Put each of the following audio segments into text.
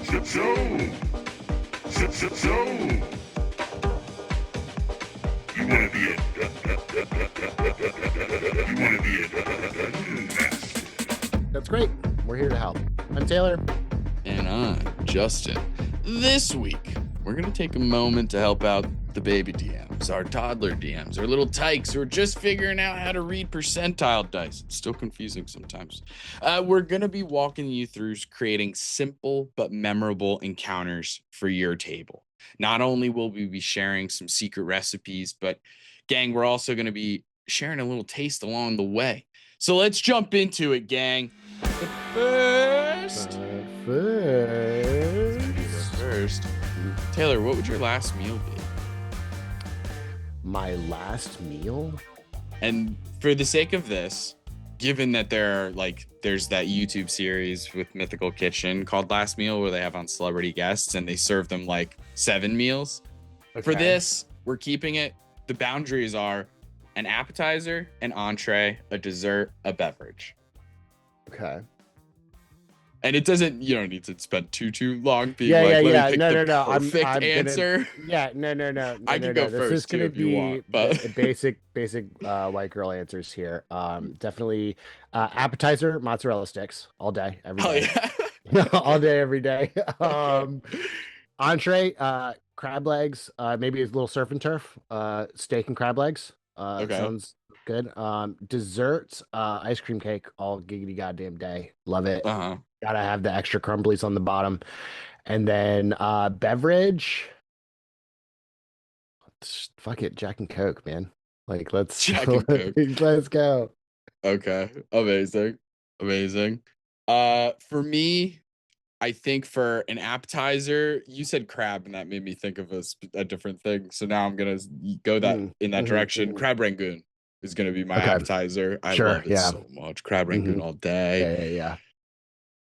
So, so, you want to be a, you want to be a master. That's great. We're here to help. I'm Taylor. And I'm Justin. This week, we're going to take a moment to help out the baby DMs, our toddler DMs, our little tykes who are just figuring out how to read percentile dice. It's still confusing sometimes. We're going to be walking you through creating simple but memorable encounters for your table. Not only will we be sharing some secret recipes, but gang, we're also going to be sharing a little taste along the way. So let's jump into it, gang. But first, Taylor, what would your last meal be? My last meal? And for the sake of this, given that there's that YouTube series with Mythical Kitchen called Last Meal where they have on celebrity guests and they serve them like 7 meals. Okay. For this, we're keeping it. The boundaries are an appetizer, an entree, a dessert, a beverage. Okay. And you don't need to spend too long being No. perfect answer. No. I can go This first is gonna if you be want, but basic white girl answers here. Definitely appetizer, mozzarella sticks all day, every day. Yeah. All day, every day. Entree, crab legs, maybe a little surf and turf, steak and crab legs. Okay. Sounds good. Desserts, ice cream cake all giggity goddamn day. Love it. Uh-huh. Gotta have the extra crumblies on the bottom. And then beverage. Fuck it, Jack and Coke, man. Like let's Jack and Coke. Let's go. Okay. Amazing. For me, I think for an appetizer, you said crab, and that made me think of a different thing. So now I'm gonna go in that direction. Crab rangoon is gonna be my appetizer. I love it so much. Crab rangoon all day. Yeah.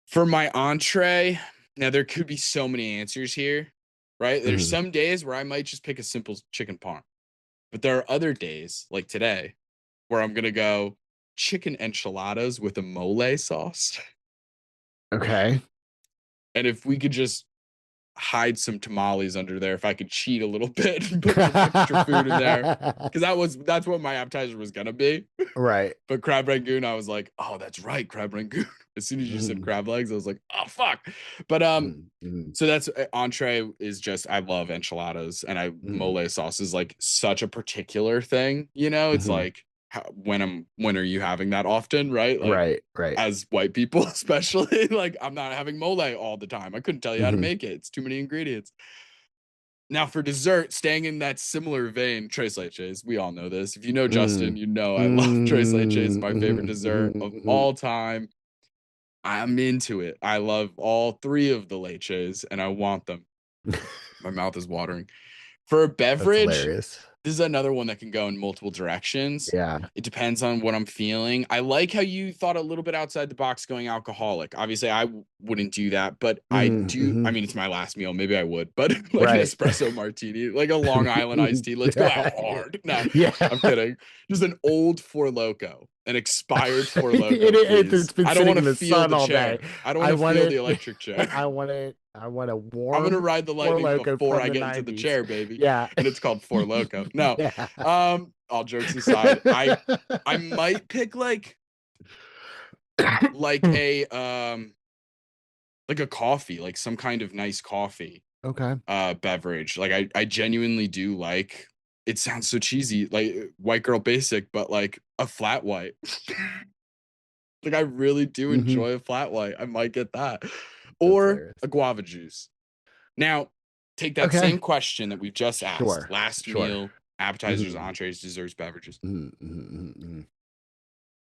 For my entree, now there could be so many answers here, right? There's some days where I might just pick a simple chicken parm, but there are other days like today where I'm gonna go chicken enchiladas with a mole sauce. Okay. And if we could just hide some tamales under there, if I could cheat a little bit and put some extra food in there, because that's what my appetizer was gonna be. Right. But crab rangoon, I was like, oh, that's right, crab rangoon. As soon as you said crab legs, I was like, oh fuck. But so that's entree is just I love enchiladas, and mole sauce is like such a particular thing. It's like when are you having that often, right? Like, right. As white people, especially, like I'm not having mole all the time. I couldn't tell you how to make it. It's too many ingredients. Now for dessert, staying in that similar vein, tres leches. We all know this. If you know Justin, you know I love tres leches. My favorite dessert of all time. I'm into it. I love all 3 of the leches, and I want them. My mouth is watering. For a beverage, this is another one that can go in multiple directions. Yeah. It depends on what I'm feeling. I like how you thought a little bit outside the box going alcoholic. Obviously, I wouldn't do that, but I do. I mean, it's my last meal. Maybe I would, but like an espresso martini, like a Long Island iced tea. Let's go out hard. No, I'm kidding. Just an old Four Loko, an expired Four Loko. It's been I don't want to feel the all chair. day. I don't want to feel the electric chair. I want a warm. I'm gonna ride the lightning before I get 90s. into the chair, baby. Yeah, and it's called Four Loko. No, all jokes aside, I might pick like a coffee, like some kind of nice coffee. Okay. Beverage. Like I genuinely do like. It sounds so cheesy, like white girl basic, but like a flat white. Like I really do enjoy a flat white. I might get that. Or a guava juice. Now, take that same question that we've just asked. Last meal, appetizers, entrees, desserts, beverages.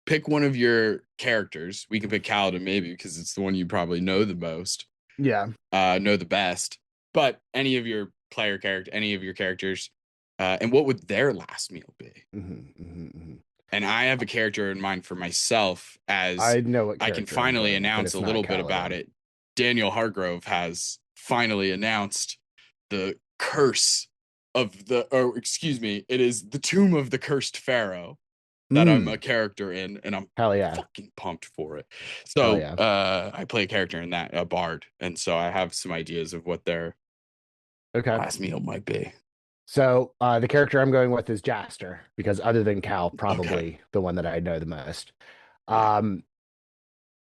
Pick one of your characters. We can pick Kaladin maybe because it's the one you probably know the most. Yeah. Know the best. But any of your any of your characters, and what would their last meal be? And I have a character in mind for myself as I know what I can finally announce a little bit about it. Daniel Hargrove has finally announced the curse of it is the tomb of the cursed pharaoh. that I'm a character in, and I'm Hell yeah. fucking pumped for it. Hell So yeah. I play a character in that, a bard, and so I have some ideas of what their Okay. last meal might be. So the character I'm going with is Jaster, because other than Cal, Okay. probably the one that I know the most. Yeah. Um,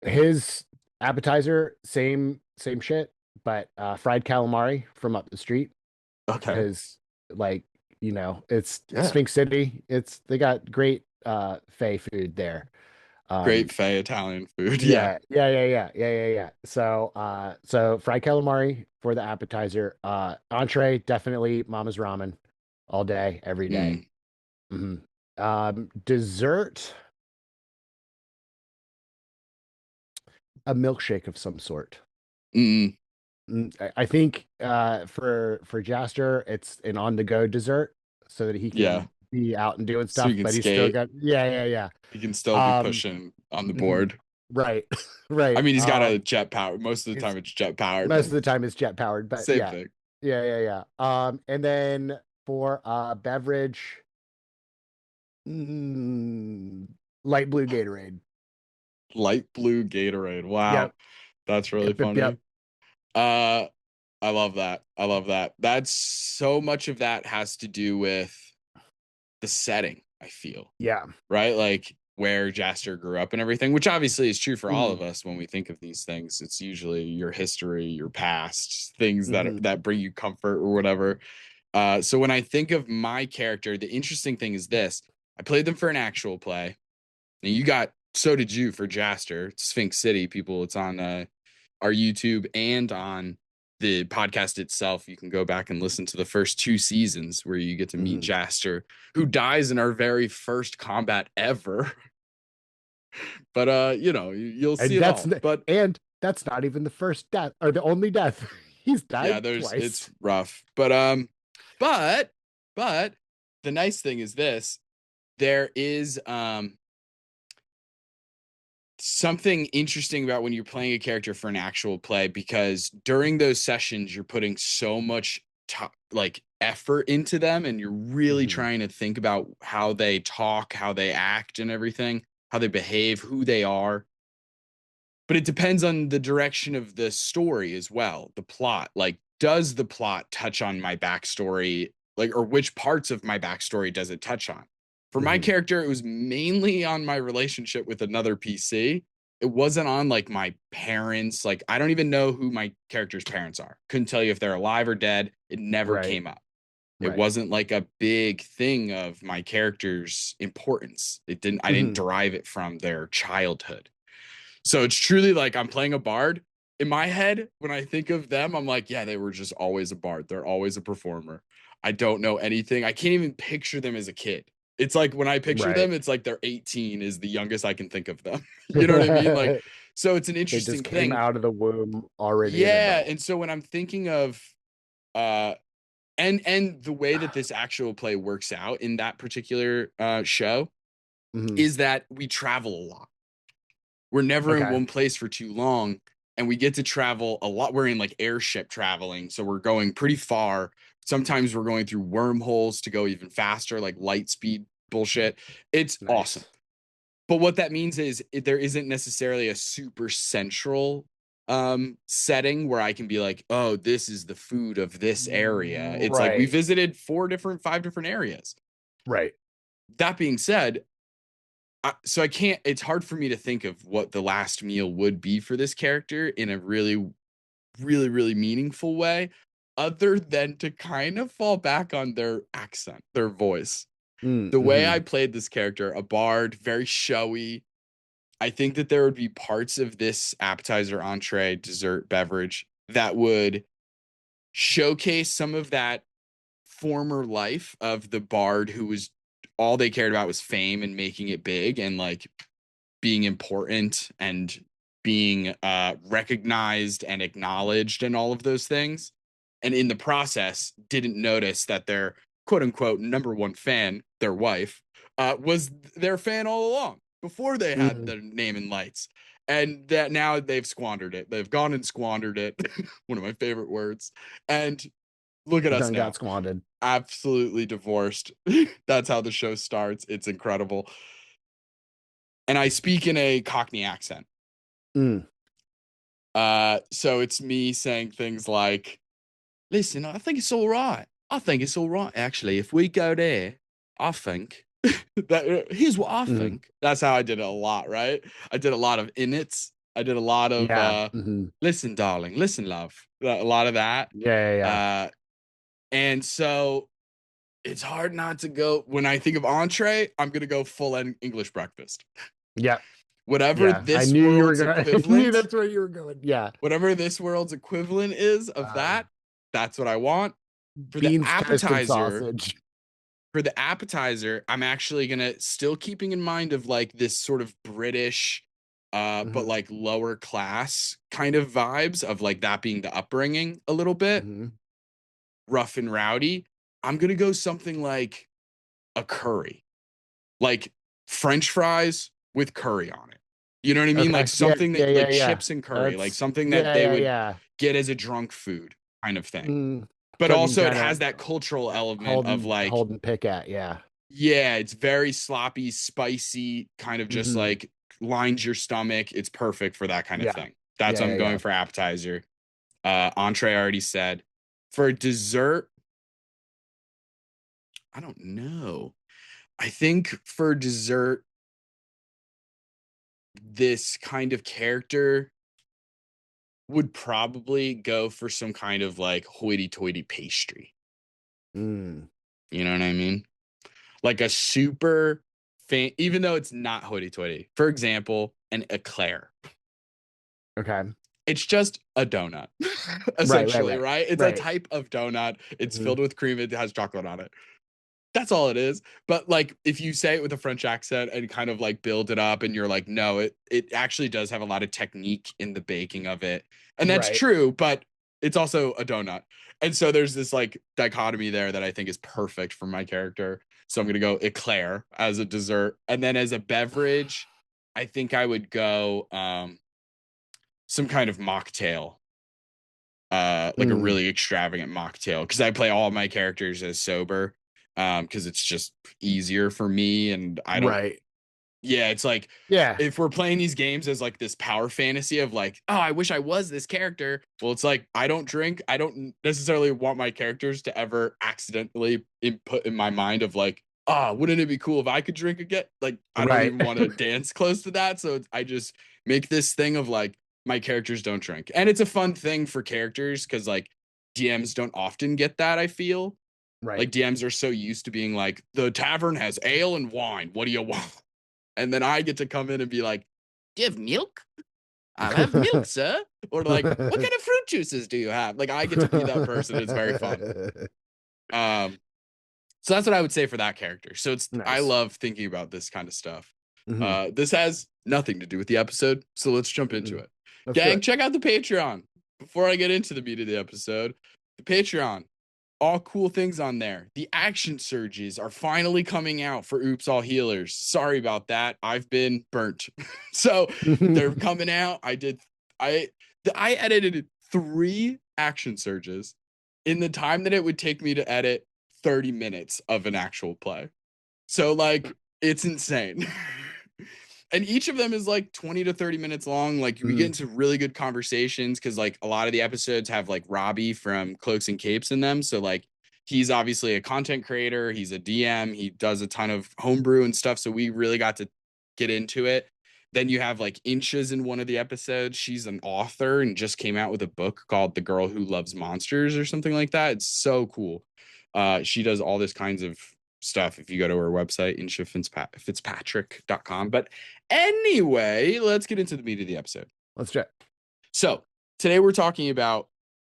his appetizer, same shit, but fried calamari from up the street. Okay. Because like, it's Yeah. Sphinx City. They got great Fey food there. Great Um, Fey Italian food. Yeah. yeah. So fried calamari for the appetizer. Entree, definitely Mama's ramen all day, every day. Mm, hmm Dessert, a milkshake of some sort. mm, I think for Jaster, it's an on-the-go dessert so that he yeah. can be out and doing So you stuff, can but he's still skate. got yeah. He can still be Um, pushing on the mhm, board. right, I right. mean, he's got a jet power. Most of the It's time, it's jet powered, most but of the time it's jet powered, but same thing. yeah. And then for beverage, mm, light blue Gatorade. Light blue Gatorade. Wow, Yep, that's really yep. funny. Uh, I love that. I love that. That's so much of that has to do with the setting, I feel, Yeah. right? Like where Jaster grew up and everything, which obviously is true for all of Mm-hmm. us when we think of these things. It's usually your history, your past, things Mm-hmm. that bring you comfort or whatever. So when I think of my character, the interesting thing is this. I played them for an actual play. And so did you for Jaster, Sphinx City. People, it's on our YouTube and on the podcast itself. You can go back and listen to the first 2 seasons where you get to meet Mm-hmm. Jaster, who dies in our very first combat ever. But you'll see And it all. But that's not even the first death or the only death. He's yeah, died twice. it's rough. But but the nice thing is this. There is something interesting about when you're playing a character for an actual play, because during those sessions you're putting so much like effort into them, and you're really Mm-hmm. trying to think about how they talk, how they act and everything, how they behave, who they are. But it depends on the direction of the story as well, the plot. Like, does the plot touch on my backstory, like, or which parts of my backstory does it touch on? For my Mm-hmm. character, it was mainly on my relationship with another PC. It wasn't on like my parents. Like, I don't even know who my character's parents are. Couldn't tell you if they're alive or dead. It never Right. came up. It Right. wasn't like a big thing of my character's importance. I didn't Mm-hmm. derive it from their childhood. So it's truly like I'm playing a bard. In my head, when I think of them, I'm like, yeah, they were just always a bard. They're always a performer. I don't know anything. I can't even picture them as a kid. It's like when I picture Right. them, it's like they're 18 is the youngest I can think of them. You know what I mean? Like, so it's an They just interesting came thing. out of the womb already an Yeah. adult. And so when I'm thinking of uh and the way that this actual play works out in that particular show Mm-hmm. is that we travel a lot. We're never in Okay. one place for too long, and we get to travel a lot. We're in like airship traveling, so we're going pretty far. Sometimes we're going through wormholes to go even faster, like light speed bullshit. It's awesome. Nice. But what that means is there isn't necessarily a super central setting where I can be like, oh, this is the food of this area. It's like we Right. visited 5 different areas. Right. That being said, so I can't, it's hard for me to think of what the last meal would be for this character in a really, really, really meaningful way, other than to kind of fall back on their accent, their voice. The way Mm-hmm. I played this character, a bard, very showy. I think that there would be parts of this appetizer, entree, dessert, beverage that would showcase some of that former life of the bard who was all they cared about was fame and making it big and like being important and being recognized and acknowledged and all of those things. And in the process, didn't notice that their quote unquote number one fan, their wife, was their fan all along before they had Mm-hmm. the name in lights. And that now they've squandered it. They've gone and squandered it. One of my favorite words. And look at us Done got now. squandered. Absolutely divorced. That's how the show starts. It's incredible. and I speak in a Cockney accent. Mm. So it's me saying things like, listen, I think it's all right. I think it's all right, actually. If we go there, I think that here's what I Mm. think. That's how I did it a lot, right? I did a lot of innits. I did a lot of Yeah. Mm-hmm. listen, darling, listen, love. A lot of that. Yeah. Yeah. And so it's hard not to go when I think of entree, I'm gonna go full English breakfast. Yeah. Whatever Yeah. I this knew you were world's gonna. I knew equivalent, that's where you were going. Yeah. whatever this world's equivalent is of that, that's what I want. For the Beans, toast, and appetizer, sausage. I'm actually gonna still keeping in mind of like this sort of British, but Mm-hmm. like lower class kind of vibes of like that being the upbringing a little bit Mm-hmm. rough and rowdy. I'm gonna go something like a curry, like French fries with curry on it. You know what I mean? Like Okay. Yeah. something Yeah. that Yeah. like Yeah. chips and curry, like That's something that yeah. they Yeah. would Yeah. get as a drunk food kind of thing. Mm. But So I can also it kind has of that cultural element of like, hold and pick at. Yeah. yeah, it's very sloppy, spicy, kind of just Mm-hmm. like lines your stomach. It's perfect for that kind of Yeah. thing. That's Yeah. what Yeah. I'm going Yeah. for appetizer. Entree, I already said. For dessert, I don't know. I think for dessert, this kind of character would probably go for some kind of like hoity-toity pastry. Mm. You know what I mean? Like a super even though it's not hoity-toity. For example, an eclair. Okay. It's just a donut, Right. Right. essentially, Right. right? It's a Right. type of donut. It's Mm-hmm. filled with cream. It has chocolate on it. That's all it is. But like if you say it with a French accent and kind of like build it up and you're like, no, it actually does have a lot of technique in the baking of it. And that's Right. true, but it's also a donut. And so there's this like dichotomy there that I think is perfect for my character. So I'm gonna go eclair as a dessert. And then as a beverage, I think I would go some kind of mocktail. Like a Mm. really extravagant mocktail because I play all my characters as sober because it's just easier for me and I don't Right. yeah it's like Yeah. if we're playing these games as like this power fantasy of like oh I wish I was this character, well it's like I don't drink, I don't necessarily want my characters to ever accidentally input in my mind of like oh wouldn't it be cool if I could drink again, like I don't Right. even want to dance close to that, so I just make this thing of like my characters don't drink. And it's a fun thing for characters because like DMs don't often get that, I feel. Right. Like DMs are so used to being like, the tavern has ale and wine. What do you want? And then I get to come in and be like, do you have milk? I'll have milk, sir. Or like, what kind of fruit juices do you have? Like I get to be that person. It's very fun. Um, so that's what I would say for that character. So it's I Nice. love thinking about this kind of stuff. Mm-hmm. This has nothing to do with the episode, so let's jump into Mm-hmm. it. Let's do Gang, it. check out the Patreon. Before I get into the meat of the episode, the Patreon, all cool things on there. The action surges are finally coming out for Oops All Healers. Sorry about that. I've been burnt. So they're coming out. I edited 3 action surges in the time that it would take me to edit 30 minutes of an actual play. So like it's insane. And each of them is like 20 to 30 minutes long. Like we get Mhm. into really good conversations because like a lot of the episodes have like Robbie from Cloaks and Capes in them. So like he's obviously a content creator, he's a DM, he does a ton of homebrew and stuff. So we really got to get into it. Then you have like Inches in one of the episodes. She's an author and just came out with a book called The Girl Who Loves Monsters or something like that. It's so cool. She does all this kinds of stuff if you go to her website, inshafitzpatrick.com. But anyway, let's get into the meat of the episode. Let's check. So today we're talking about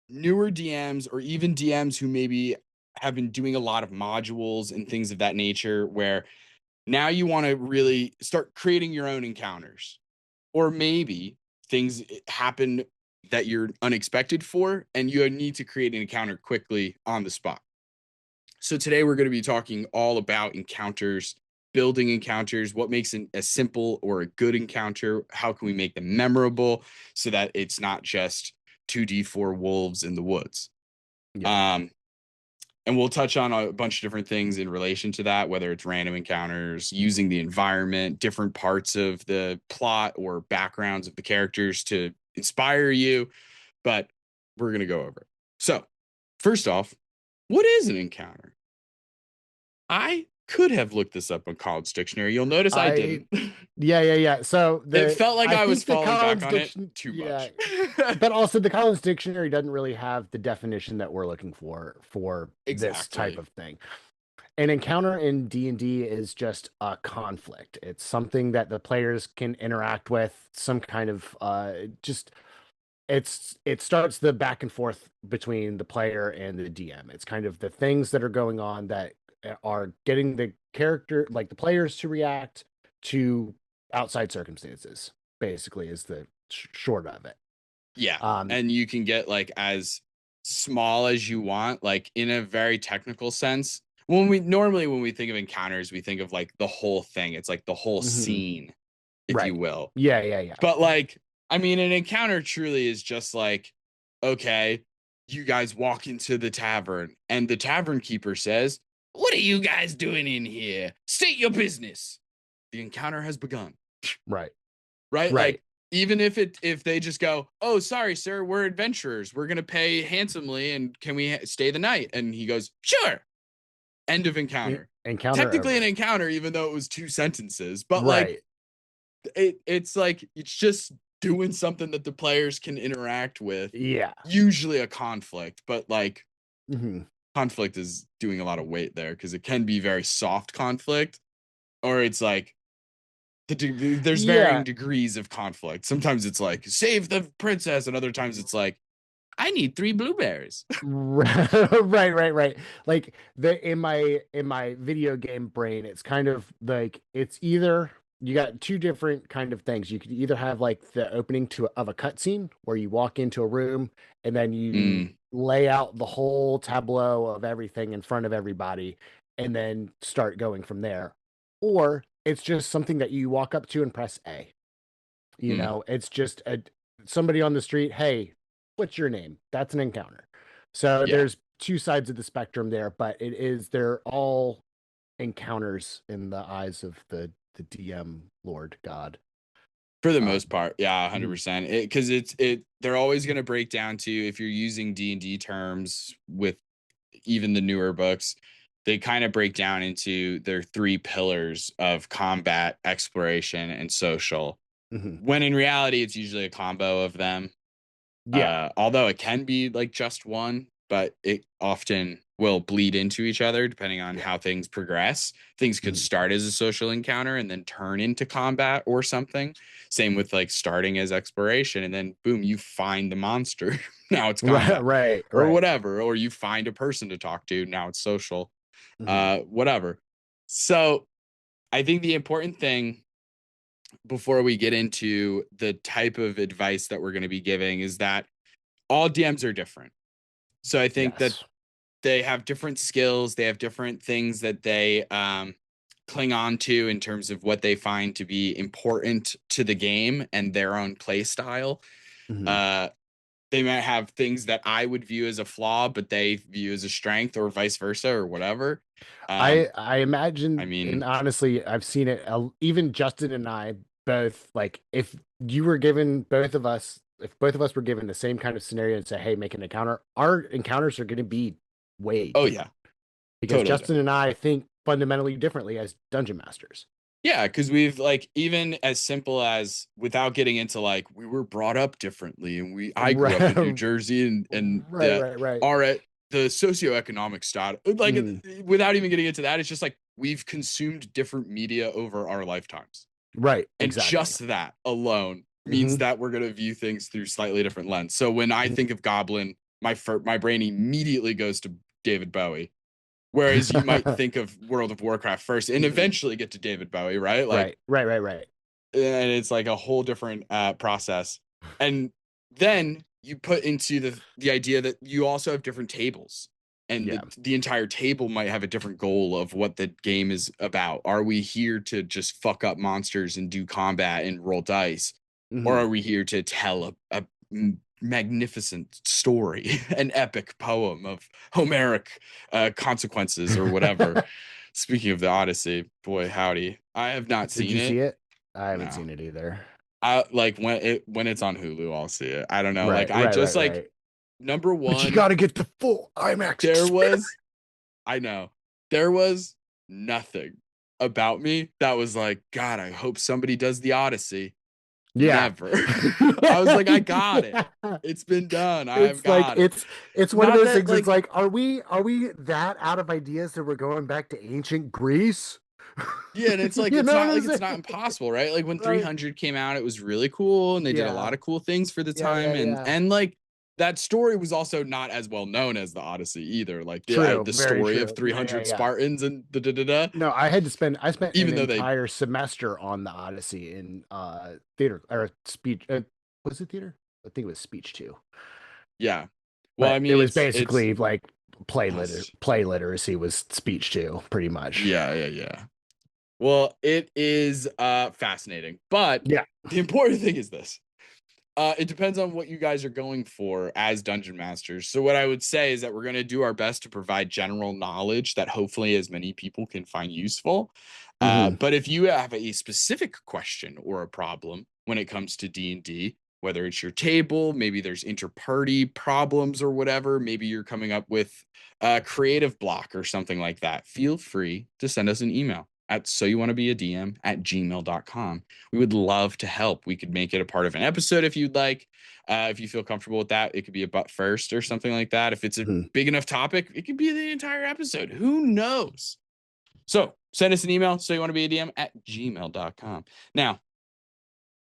newer DMs or even DMs who maybe have been doing a lot of modules and things of that nature, where now you want to really start creating your own encounters. Or maybe things happen that you're unexpected for, and you need to create an encounter quickly on the spot. So today we're going to be talking all about encounters, building encounters, what makes a simple or a good encounter, how can we make them memorable so that it's not just 2D4 wolves in the woods. Yeah. And we'll touch on a bunch of different things in relation to that, whether it's random encounters, using the environment, different parts of the plot or backgrounds of the characters to inspire you. But we're going to go over it. So, first off, what is an encounter? I could have looked this up on College Dictionary. You'll notice I didn't. Yeah. So It felt like I was think the falling back Collins on it too much. but also the Collins Dictionary doesn't really have the definition that we're looking for this type Exactly. of thing. An encounter in D&D is just a conflict. It's something that the players can interact with, some kind of just it starts the back and forth between the player and the DM. It's kind of the things that are going on that are getting the character, like the players, to react to outside circumstances, basically, is the short of it. Yeah. Um, And you can get like as small as you want, like in a very technical sense. When we think of encounters, we think of like the whole thing. It's like the whole mhm, scene, if you right. will. Yeah. But like, I mean, an encounter truly is just like, okay, you guys walk into the tavern and the tavern keeper says, "What are you guys doing in here? State your business." The encounter has begun. Right. Right? Right. Like, even if they just go, "Oh, sorry, sir, we're adventurers. We're gonna pay handsomely, and can we stay the night?" And he goes, "Sure." End of encounter. Encounter Technically an over. encounter, even though it was 2 sentences, but like Right. it's like it's just doing something that the players can interact with. Yeah. Usually a conflict, but like hmm conflict is doing a lot of weight there because it can be very soft conflict, or it's like there's varying Yeah. degrees of conflict. Sometimes it's like save the princess, and other times it's like I need 3 blueberries. Right. Like in my video game brain, it's kind of like it's either you got two different kind of things. You could either have like the opening of a cutscene where you walk into a room and then you Mm, lay out the whole tableau of everything in front of everybody and then start going from there. Or it's just something that you walk up to and press A. mm, It's just somebody on the street. Hey, what's your name? That's an encounter. So yeah. there's two sides of the spectrum there, but they're all encounters in the eyes of the DM Lord God. For the most Um, part, yeah, mhm, 100%. Because they're always going to break down to if you're using D&D terms with even the newer books, they kind of break down into their 3 pillars of combat, exploration, and social. mhm. When in reality, it's usually a combo of them. Yeah. Although it can be like just one, but it often will bleed into each other depending on Yeah. how things progress. Things could Mhm. start as a social encounter and then turn into combat or something. Same with like starting as exploration and then boom, you find the monster. Now it's Right, combat right, or right. whatever. Or you find a person to talk to. Now it's social. Mhm. Whatever. So I think the important thing before we get into the type of advice that we're going to be giving is that all DMs are different. So I think that Yes. they have different skills, they have different things that they cling on to in terms of what they find to be important to the game and their own play style. Mhm. Uh, they might have things that I would view as a flaw, but they view as a strength, or vice versa, or whatever. I I imagine, and mean, honestly, I've seen it. Even Justin and I both, like, if you were given both of us, if both of us were given the same kind of scenario and say, "Hey, make an encounter," our encounters are going to be way oh different yeah, because totally Justin different. and I think fundamentally differently as dungeon masters. Yeah, because we've like even as simple as without getting into like we were brought up differently and I grew up Right, in New Jersey and the right. our the socioeconomic status like Mm, without even getting into that, it's just like we've consumed different media over our lifetimes. right, And exactly. just that alone means hmm that we're gonna view things through slightly different lens. So when I think of Goblin, my brain immediately goes to David Bowie. Whereas you might think of World of Warcraft first and eventually get to David Bowie, right? Like right. and it's like a whole different process. And then you put into the idea that you also have different tables, and Yeah. the entire table might have a different goal of what the game is about. Are we here to just fuck up monsters and do combat and roll dice, or hmm are we here to tell a magnificent story, an epic poem of Homeric consequences or whatever. Speaking of the Odyssey, boy howdy, I have not Did seen you it. see it? I haven't No, seen it either. I like when it's on Hulu, I'll see it. I don't know. Like Right, I right, just right, like right. number But you one, got to get the full IMAX there experience. was I know there was nothing about me that was like, God, I hope somebody does the Odyssey. Yeah. Never. I was like, I got it. Yeah. It's been done. I've It's like got it. it's one of Not those that things. It's like, like, are we that out of ideas that we're going back to ancient Greece? yeah, and it's like You know what I'm it's not saying? impossible, right? Like when Right. 300 came out, it was really cool and they did a Yeah. lot of cool things for the Yeah, yeah, time, yeah. and like that story was also not as well known as the Odyssey either. Like True. the Very story of true. Yeah, yeah, 300 yeah. Spartans and da da da da. No, I spent an Even though they, entire semester on the Odyssey in theater or speech. Was it theater? I think it was speech too. yeah. Well, I But it mean, was it's basically like play literacy was speech too, pretty much. yeah, yeah, yeah. Well, it is fascinating, but Yeah. the important thing is this. It depends on what you guys are going for as dungeon masters. So what I would say is that we're going to do our best to provide general knowledge that hopefully as many people can find useful. Hmm. But if you have a specific question or a problem when it comes to D&D, whether it's your table, maybe there's inter-party problems or whatever, maybe you're coming up with a creative block or something like that, feel free to send us an email at soyouwannabeadm@gmail.com. We would love to help. We could make it a part of an episode if you'd like. If you feel comfortable with that, it could be a but first or something like that. If it's a Hmm. big enough topic, it could be the entire episode. Who knows? So send us an email, soyouwannabeadm@gmail.com. Now,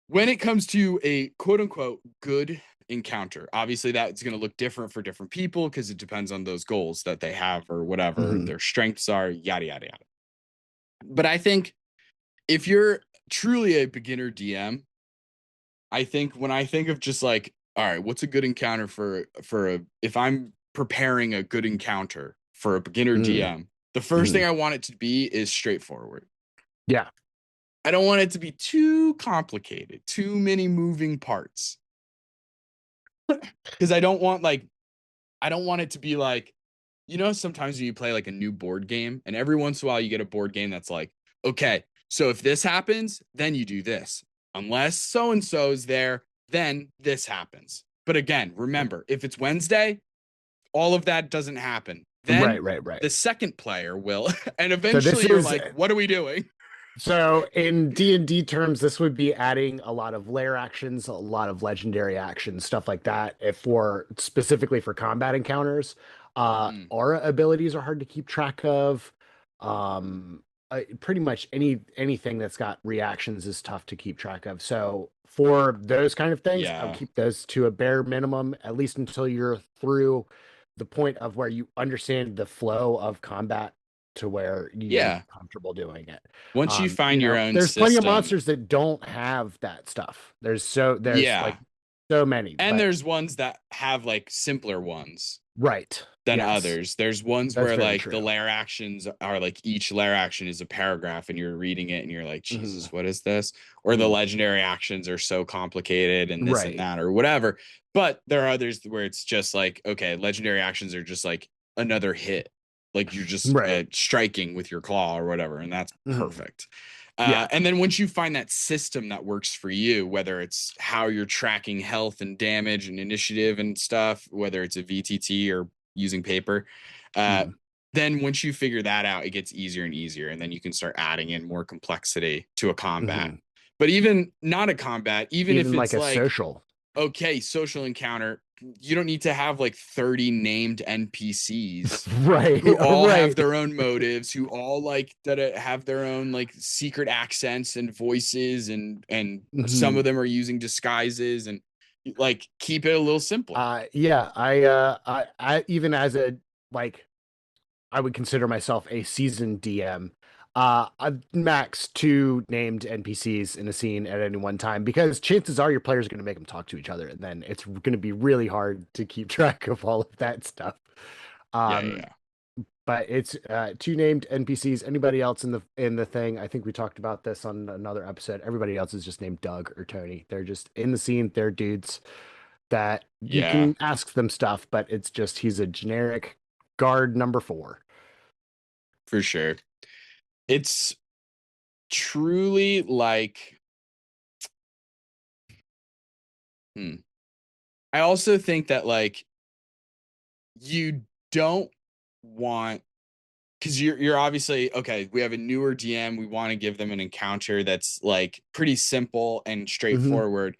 when it comes to a quote unquote good encounter, obviously that's going to look different for different people because it depends on those goals that they have or whatever Hmm. their strengths are, yada, yada, yada. But I think if you're truly a beginner DM, I think when I think of just like, all right, what's a good encounter for a if I'm preparing a good encounter for a beginner Hmm. DM, the first Hmm. thing I want it to be is straightforward. Yeah. I don't want it to be too complicated, too many moving parts. Because I don't want it to be like, sometimes when you play like a new board game, and every once in a while you get a board game that's like, okay, so if this happens, then you do this. Unless so and so is there, then this happens. But again, remember, if it's Wednesday, all of that doesn't happen. Right, Then right, right. the second player will. And So this eventually you're is like, what are we doing? so in D&D terms, this would be adding a lot of lair actions, a lot of legendary actions, stuff like that. If for specifically for combat encounters, Mm, aura abilities are hard to keep track of. Pretty much anything that's got reactions is tough to keep track of. So for those kind of things, I would yeah. keep those to a bare minimum, at least until you're through the point of where you understand the flow of combat to where you're Yeah. comfortable doing it. Once you find your own There's plenty of system, monsters that don't have that stuff. There's like yeah. so many, And but there's ones that have like simpler ones right. than Yes, others. There's ones that's where very like the true. layer actions are like each layer action is a paragraph and you're reading it and you're like, Hmm. Jesus, what is this? Or the Hmm. legendary actions are so complicated and this and Right. that or whatever. But there are others where it's just like, okay, legendary actions are just like another hit. Like you're just Right. striking with your claw or whatever. And that's Hmm. perfect. Yeah. And then once you find that system that works for you, whether it's how you're tracking health and damage and initiative and stuff, whether it's a VTT or using paper, uh, Hmm. then once you figure that out, it gets easier and easier. And then you can start adding in more complexity to a combat. Hmm. But even not a combat, even if Even like it's a like, social. okay, social encounter, you don't need to have like 30 named NPCs Right. who all have Right. their own motives, who all like that have their own like secret accents and voices, and some Hmm. of them are using disguises, and like keep it a little simpler. Yeah, I even as a like I would consider myself a seasoned DM. I've maxed two named NPCs in a scene at any one time because chances are your players are going to make them talk to each other, and then it's going to be really hard to keep track of all of that stuff. Yeah, yeah, Um, yeah. but it's two named NPCs. Anybody else in the thing? I think we talked about this on another episode. Everybody else is just named Doug or Tony. They're just in the scene. They're dudes. that you Yeah, can ask them stuff, but it's just he's a generic guard number 4. for sure. It's truly like, hmm. I also think that like you don't want, because you're obviously okay. We have a newer DM. We want to give them an encounter that's like pretty simple and Hmm. straightforward,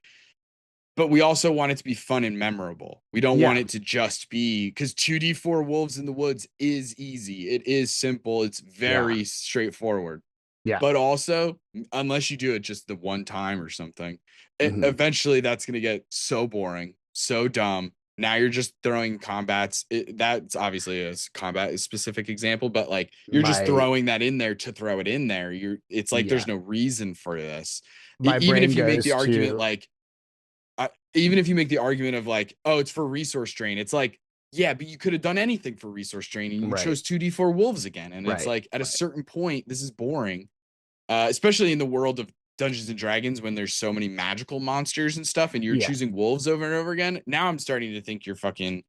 but we also want it to be fun and memorable. We don't want Yeah. it to just be, because 2d4 Wolves in the Woods is easy. It is simple. It's Yeah. very straightforward. Yeah. But also, unless you do it just the one time or something, Hmm. eventually that's going to get so boring, so dumb. Now you're just throwing combats. That's obviously a combat specific example, but like you're just My throwing that in there to throw it in there. It's like there's yeah. no reason for this. My Even brain if you make the goes argument to like, even if you make the argument of like, oh, it's for resource drain, it's like, yeah, but you could have done anything for resource drain and you right. chose 2d4 Wolves again. And it's Right. like at a Right. certain point, this is boring, especially in the world of Dungeons and Dragons when there's so many magical monsters and stuff, and you're Yeah. choosing wolves over and over again. Now I'm starting to think you're fucking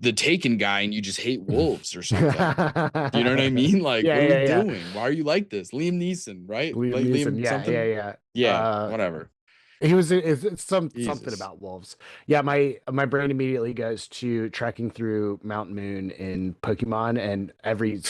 the Taken guy and you just hate wolves or something. Do you know what I mean? Like, Yeah, what are we yeah, yeah. doing? Why are you like this? Liam Neeson, right? Liam Like Neeson. Liam Yeah, yeah, something. yeah. Yeah, whatever. He was it's something Jesus. about wolves. Yeah, my brain immediately goes to trekking through Mount Moon in Pokemon and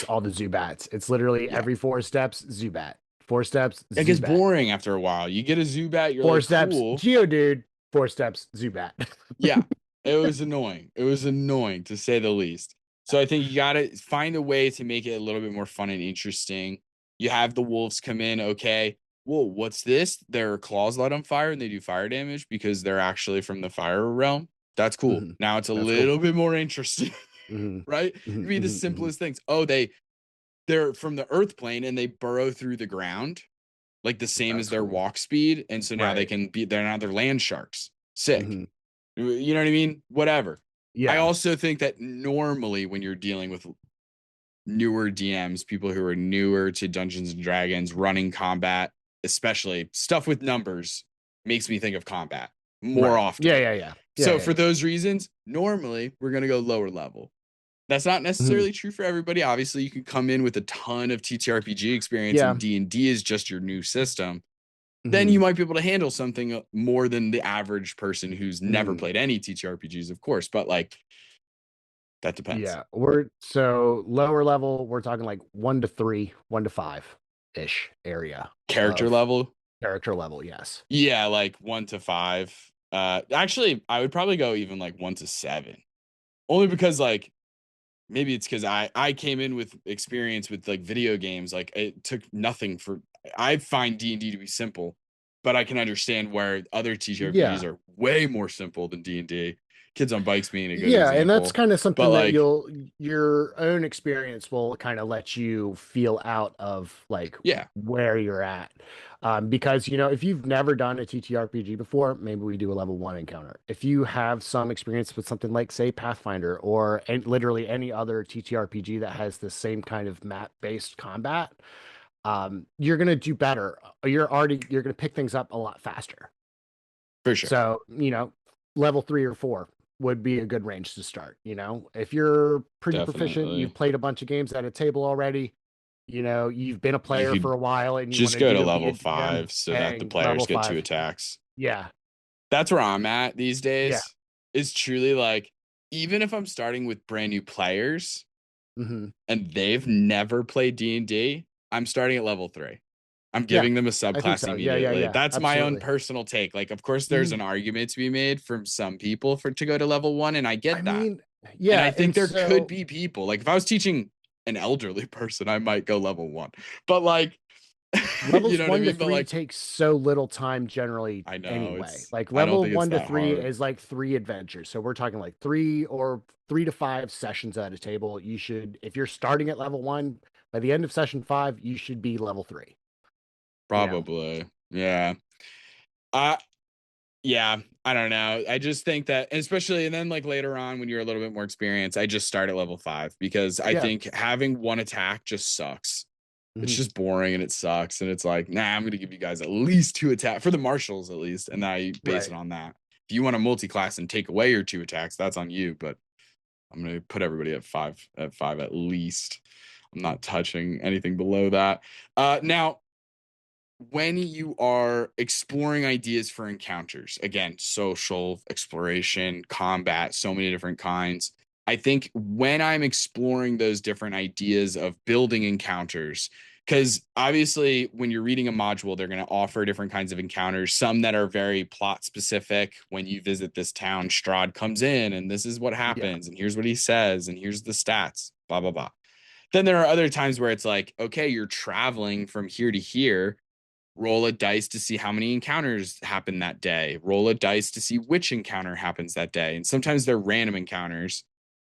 all the Zubats. It's literally Yeah. every 4 steps Zubat. 4 steps It gets Zubat. boring after a while. You get a Zubat, you're 4 steps cool. Geodude. 4 steps Zubat. Yeah, it was annoying. It was annoying to say the least. So I think you got to find a way to make it a little bit more fun and interesting. You have the wolves come in, okay. Whoa, what's this? Their claws light on fire and they do fire damage because they're actually from the fire realm. That's cool. Hmm. Now it's a That's cool. little bit more interesting, Hmm. right? Hmm. It'd be the Hmm. simplest things. Oh, they're from the earth plane and they burrow through the ground, like the same as That's their cool. walk speed. And so now Right. they're land sharks. Sick. Hmm. You know what I mean? Whatever. I Yeah. also think that normally when you're dealing with newer DMs, people who are newer to Dungeons and Dragons, running combat, especially stuff with numbers, makes me think of combat more Right. Yeah, often. yeah, yeah. Yeah, So yeah, for yeah. those reasons, normally we're going to go lower level. That's not Mhm. necessarily true for everybody. Obviously, you can come in with a ton of TTRPG experience Yeah. and D&D is just your new system. Then Hmm. you might be able to handle something more than the average person who's never Hmm. played any TTRPGs, of course, but like that depends. Yeah, we're so lower level, we're talking like 1 to 3, 1 to 5 ish area Character of level, character level. Yes. yeah, like 1 to 5. Actually, I would probably go even like 1 to 7, only because like maybe it's because I came in with experience with like video games. Like it took nothing for I find D&D to be simple, but I can understand where other TTRPGs Yeah. are way more simple than D&D. Kids on Bikes being a good Yeah, and that's example, kind of but something that like your own experience will kind of let you feel out of like yeah, where you're at. Because if you've never done a TTRPG before, maybe we do a level 1 encounter. If you have some experience with something like say Pathfinder or literally any other TTRPG that has the same kind of map-based combat, you're gonna do better. You're gonna pick things up a lot faster. for sure, So, level 3 or 4 would be a good range to start. If you're pretty proficient, you've definitely. played a bunch of games at a table already, you've been a You player could for a while and you want just to go to be a level DM, 5 so that the bang, level players get 2 5. attacks. Yeah. That's where I'm at these Yeah. days. Is truly like, even if I'm starting with brand new players Hmm. and they've never played D&D, I'm starting at level 3. I'm Yeah. giving them a I think subclass so. Yeah. Yeah. immediately. Yeah. That's my own Absolutely. personal take. Like, of course, there's Hmm. an argument to be made from some people for to go to level 1, and I I get that. mean, And I yeah. think And there could so be people, like if I was teaching an elderly person, I might go level 1. But like, you levels know what I one to mean? But three like, take so little time generally I know anyway. Like I don't level think it's one to that three hard. is like 3 adventures. So we're talking like 3 to 5 sessions at a table. You should, if you're starting at level 1, by the end of session 5, you should be level 3. You know, Probably. Yeah. Uh yeah, I don't know. I just think that, especially, and then like later on when you're a little bit more experienced, I just start at level 5 because I yeah. think having one attack just sucks. It's Mhm. just boring and it sucks. And it's like, nah, I'm gonna give you guys at least 2 attack for the marshals at least. And then I base it Right. on that. If you want to multi-class and take away your 2 attacks, that's on you, but I'm going to put everybody at 5 at least. I'm not touching anything below that. Now, when you are exploring ideas for encounters, again, social, exploration, combat, so many different kinds. I think when I'm exploring those different ideas of building encounters, because obviously when you're reading a module, they're going to offer different kinds of encounters, some that are very plot specific. When you visit this town, Strahd comes in and this is what happens, and here's what he says, and here's the stats, blah, blah, blah. Then there are other times where it's like, okay, you're traveling from here to here. Roll a dice to see how many encounters happen that day. Roll a dice to see which encounter happens that day. And sometimes they're random encounters,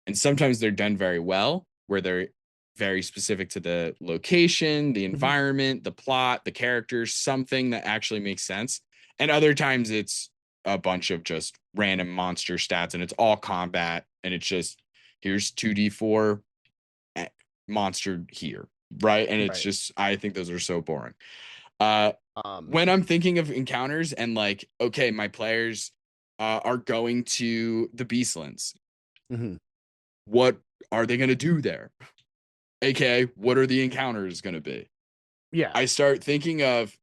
and sometimes they're done very well, where they're very specific to the location, the environment, the plot, the characters, something that actually makes sense. And other times it's a bunch of just random monster stats, and it's all combat, and it's just here's 2d4 monster here, right? And it's just, I think those are so boring. When I'm thinking of encounters and like, okay, my players are going to the Beastlands. What are they going to do there? AKA, what are the encounters going to be? Yeah. I start thinking of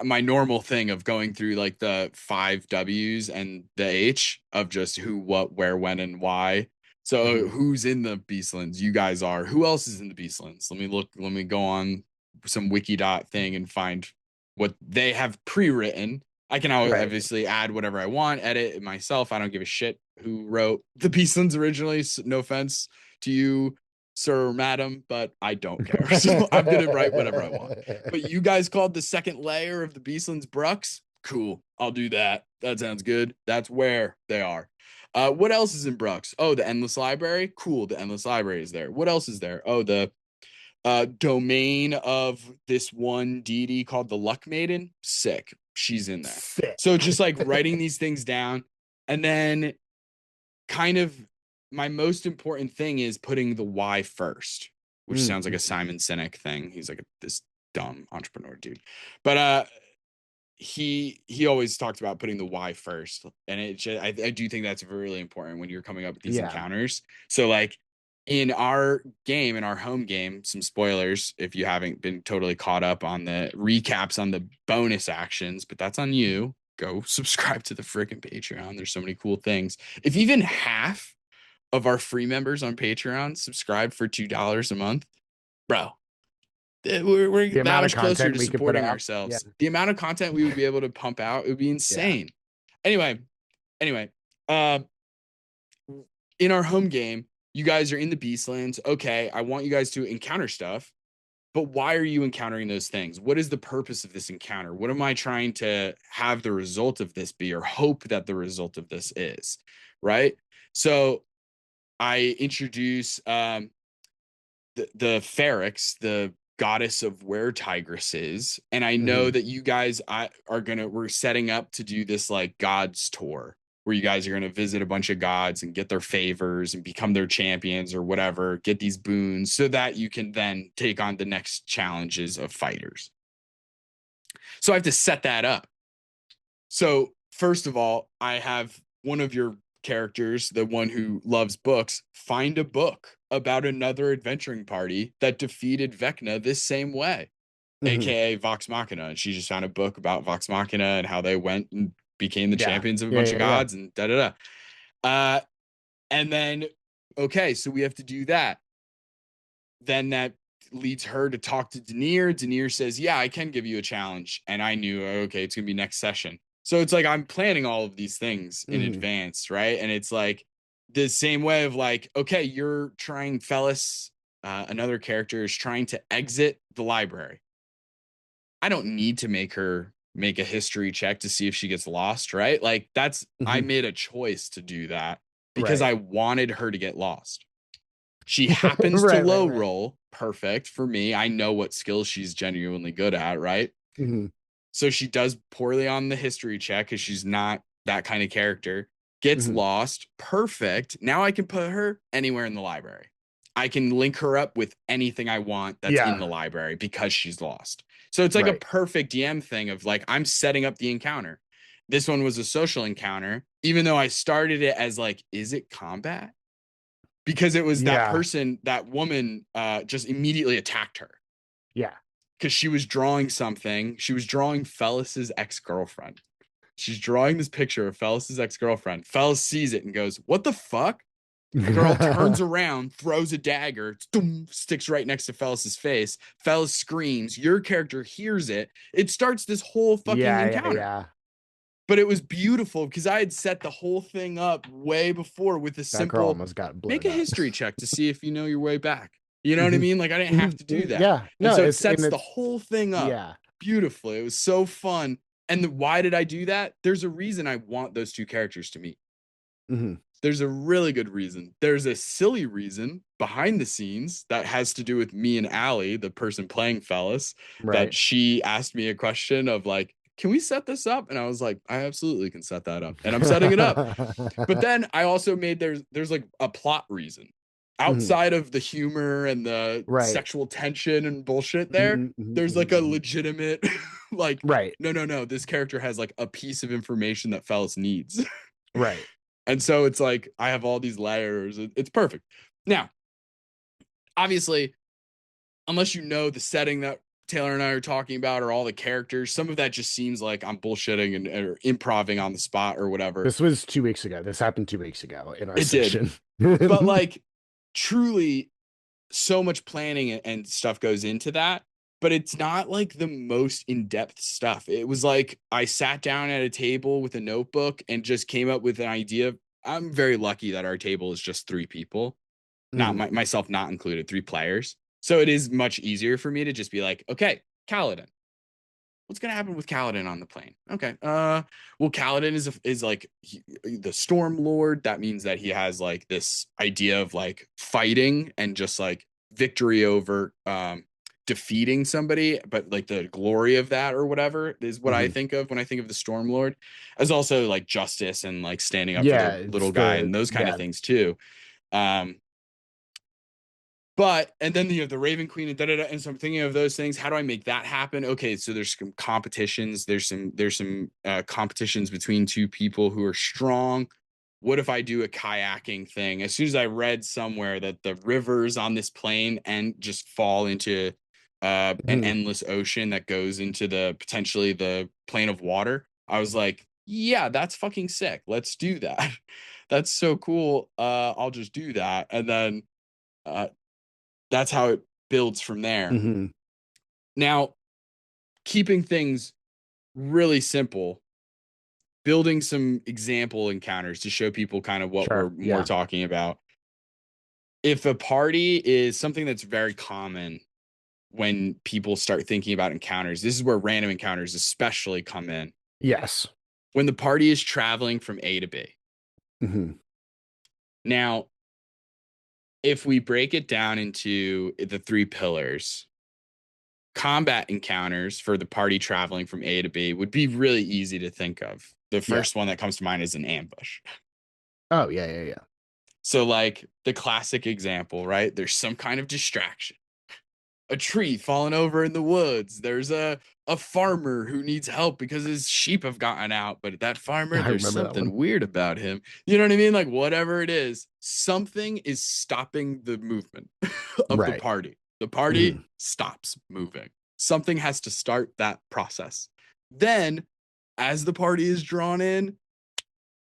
my normal thing of going through like the 5 W's and the H of just who, what, where, when, and why. So who's in the Beastlands? You guys are. Who else is in the Beastlands? Let me look. Let me go on some Wikidot thing and find what they have pre-written. I can obviously add whatever I want, edit it myself. I don't give a shit who wrote the Beastlands originally. No offense to you, sir or madam, but I don't care. So I'm going to write whatever I want. But you guys called the second layer of the Beastlands Brooks? Cool. I'll do that. That sounds good. That's where they are. What else is in Brooks? Oh, the Endless Library? Cool. The Endless Library is there. What else is there? Oh, the domain of this one deity called the Luck Maiden. Sick. She's in there. Sick. So just like writing these things down, and then kind of my most important thing is putting the why first, which sounds like a Simon Sinek thing. He's like this dumb entrepreneur dude, but he always talked about putting the why first, and I do think that's really important when you're coming up with these encounters. So like in our game, in our home game, some spoilers if you haven't been totally caught up on the recaps on the bonus actions, but that's on you. Go subscribe to the freaking Patreon. There's so many cool things. If even half of our free members on Patreon subscribe for $2 a month, bro, we're that much closer to supporting ourselves. Yeah. The amount of content we would be able to pump out, it would be insane. Yeah. Anyway, in our home game, you guys are in the Beastlands. Okay, I want you guys to encounter stuff, but why are you encountering those things? What is the purpose of this encounter? What am I trying to have the result of this be, or hope that the result of this is, right? So I introduce the Ferrex, the goddess of where Tigress is, and I know that you guys we're setting up to do this like gods tour where you guys are going to visit a bunch of gods and get their favors and become their champions or whatever, get these boons so that you can then take on the next challenges of fighters. So I have to set that up. So first of all, I have one of your characters, the one who loves books, find a book about another adventuring party that defeated Vecna this same way, aka Vox Machina. And she just found a book about Vox Machina and how they went and became the champions of a bunch of gods and and then, okay, so we have to do that. Then that leads her to talk to Denier. Denier says, yeah, I can give you a challenge. And I knew, okay, it's going to be next session. So it's like I'm planning all of these things in advance, right? And it's like the same way of like, okay, you're trying, Fellis, another character is trying to exit the library. I don't need to make her make a history check to see if she gets lost, right? Like that's, I made a choice to do that because I wanted her to get lost. She happens to low roll. Perfect for me. I know what skills she's genuinely good at, right? So she does poorly on the history check because she's not that kind of character. Gets lost. Perfect. Now I can put her anywhere in the library. I can link her up with anything I want that's in the library because she's lost. So it's like a perfect DM thing of like, I'm setting up the encounter. this one was a social encounter, even though I started it as like, is it combat? Because it was that person, that woman, just immediately attacked her. Yeah. Because she was drawing something. She was drawing Fellis's ex-girlfriend. She's drawing this picture of Fellis's ex-girlfriend. Fellis sees it and goes, "What the fuck?" Girl turns around, throws a dagger, sticks right next to Fellis's face. Fellis screams. Your character hears it. It starts this whole fucking encounter. Yeah. But it was beautiful because I had set the whole thing up way before with a simple girl almost got blown make a up. history check to see if you know your way back. You know what I mean? Like I didn't have to do that. Yeah. No, and so it sets the whole thing up beautifully. It was so fun. And why did I do that? There's a reason I want those two characters to meet. Mm-hmm. There's a really good reason. There's a silly reason behind the scenes that has to do with me and Allie, the person playing Fellis, that she asked me a question of like, can we set this up? And I was like, I absolutely can set that up. And I'm setting it up. But then I also made there's like a plot reason outside of the humor and the sexual tension and bullshit there. There's like a legitimate like, no, this character has like a piece of information that Fellis needs. Right. And so it's like, I have all these layers. It's perfect. Now, obviously, unless you know the setting that Taylor and I are talking about or all the characters, some of that just seems like I'm bullshitting and or improving on the spot or whatever. This was 2 weeks ago. This happened 2 weeks ago in our session. But like, truly, so much planning and stuff goes into that. But it's not like the most in-depth stuff. It was like I sat down at a table with a notebook and just came up with an idea. I'm very lucky that our table is just 3 people, not myself not included, 3 players. So it is much easier for me to just be like, okay, Kaladin. What's going to happen with Kaladin on the plane? Okay. Well, Kaladin is like the Storm Lord. That means that he has like this idea of like fighting and just like victory over defeating somebody, but like the glory of that or whatever is what I think of when I think of the Storm Lord, as also like justice and like standing up for the little guy and those kind of things too. But and then you have the Raven Queen and and so I'm thinking of those things. How do I make that happen? Okay, so there's some competitions. There's some competitions between 2 people who are strong. What if I do a kayaking thing? As soon as I read somewhere that the rivers on this plane and just fall into an endless ocean that goes into potentially the plane of water, I was like, yeah, that's fucking sick. Let's do that. That's so cool. I'll just do that. And then that's how it builds from there. Now, keeping things really simple, building some example encounters to show people kind of what we're more talking about. If a party is something that's very common when people start thinking about encounters, this is where random encounters especially come in. Yes. When the party is traveling from A to B. Now, if we break it down into the 3 pillars, combat encounters for the party traveling from A to B would be really easy to think of. The first one that comes to mind is an ambush. Oh, yeah. So like the classic example, right? There's some kind of distraction. A tree falling over in the woods. There's a farmer who needs help because his sheep have gotten out. But that farmer, there's something weird about him. You know what I mean? Like whatever it is, something is stopping the movement of the party. The party stops moving. Something has to start that process. Then as the party is drawn in,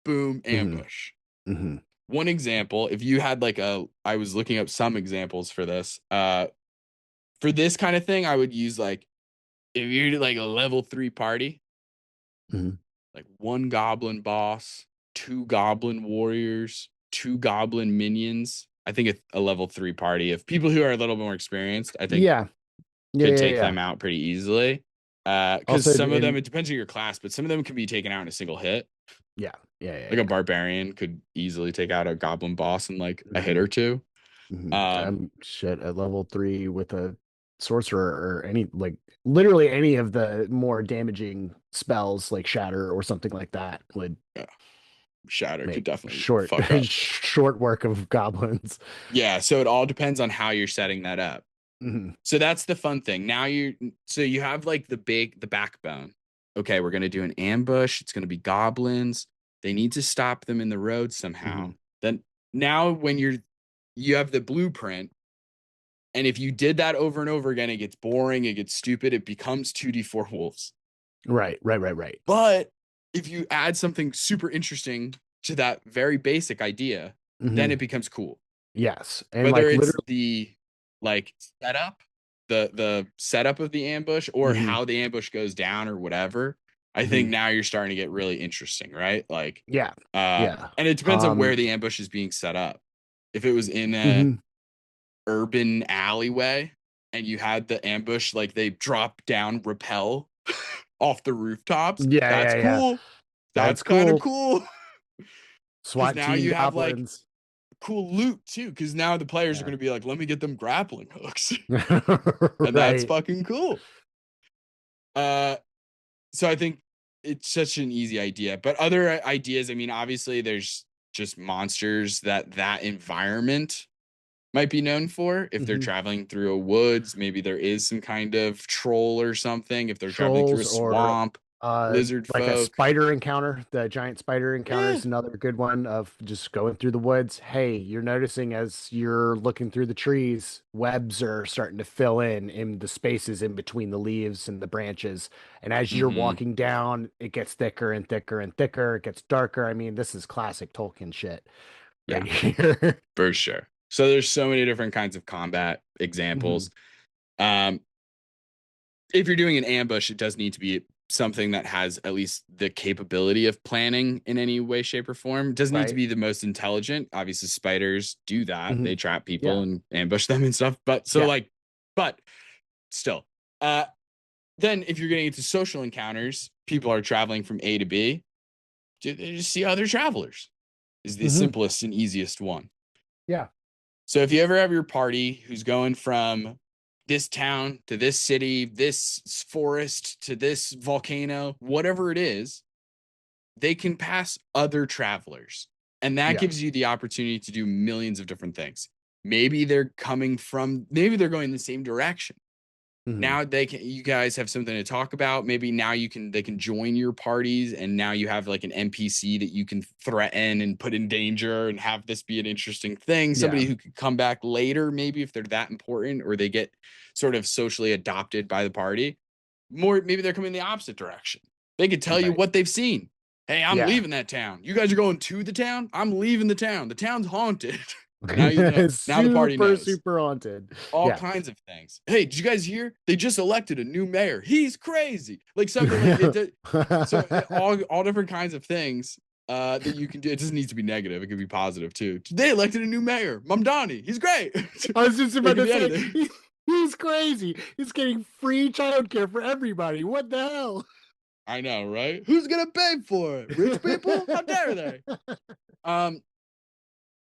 boom, ambush. One example, if you had like I was looking up some examples for this. For this kind of thing, I would use like, if you're like a level 3 party, like 1 goblin boss, 2 goblin warriors, 2 goblin minions. I think a level 3 party, if people who are a little more experienced, I think could take them out pretty easily. Because some of them, it depends on your class, but some of them can be taken out in a single hit. Yeah. Like a barbarian could easily take out a goblin boss in like a hit or 2. At level 3 with a sorcerer or any like literally any of the more damaging spells like shatter or something like that would shatter could dedefinitely short work of goblins. So it all depends on how you're setting that up. So that's the fun thing. Now you have like the backbone. okay, we're going to do an ambush. It's going to be goblins. They need to stop them in the road somehow. Mhm. Then now when you have the blueprint, and if you did that over and over again, it gets boring, it gets stupid, it becomes 2d4 wolves. Right. But if you add something super interesting to that very basic idea, then Mhm. it becomes cool. Yes, and Whether like it's literally. the like setup, the setup of the ambush, or Mhm. how the ambush goes down or whatever, I think Mhm. now you're starting to get really interesting, right? Like Yeah. Yeah. and it depends on where the ambush is being set up. If it was in a Mhm. urban alleyway and you had the ambush, like they drop down, rappel off the rooftops, that's Yeah. cool. That's That's kind of cool. cool. Because SWAT now team you have like goblins. cool loot too. Because now the players are Yeah. going to be like, let me get them grappling hooks. And that's Right. fucking cool. Uh, so I think it's such an easy idea. But other ideas, I mean, obviously there's just monsters that environment might be known for. If they're Mhm. traveling through a woods, maybe there is some kind of troll or something. If they're traveling through a Trolls or swamp, lizard like a folk. spider encounter. The giant spider encounter Yeah. is another good one of just going through the woods. Hey, you're noticing as you're looking through the trees, webs are starting to fill in the spaces in between the leaves and the branches. And as you're Mm-hmm. walking down, it gets thicker and thicker and thicker. It gets darker. I mean, this is classic Tolkien shit Yeah, right here. for sure. So there's so many different kinds of combat Mhm. examples. Um, if you're doing an ambush, it does need to be something that has at least the capability of planning in any way, shape, or form. It doesn't need to Right. be the most intelligent. Obviously, spiders do that. They Mhm. trap people Yeah. and ambush them and stuff. But so Yeah. like, but still. Then if you're getting into social encounters, people are traveling from A to B. They just see other travelers is the Mhm. simplest and easiest one. Yeah. So if you ever have your party who's going from this town to this city, this forest to this volcano, whatever it is, they can pass other travelers. And that Yeah. gives you the opportunity to do millions of different things. Maybe they're maybe they're going the same direction. Mhm. Now you guys have something to talk about. Maybe now they can join your parties, and now you have like an NPC that you can threaten and put in danger and have this be an interesting thing. Yeah. Somebody who could come back later, maybe if they're that important, or they get sort of socially adopted by the party. Maybe they're coming the opposite direction. They could tell you Right. what they've seen. Hey, I'm Yeah. leaving that town. You guys are going to the town? I'm leaving the town. The town's haunted. Now you know. Now the party Super, knows super haunted. all Yeah. kinds of things. Hey, did you guys hear? They just elected a new mayor. He's crazy. Like something like it. All different kinds of things that you can do. It doesn't need to be negative. It can be positive too. They elected a new mayor, Mamdani. He's great. I was just It about could to be say, anything. he's crazy. He's getting free childcare for everybody. What the hell? I know, right? Who's gonna pay for it? Rich people? How dare they? Um,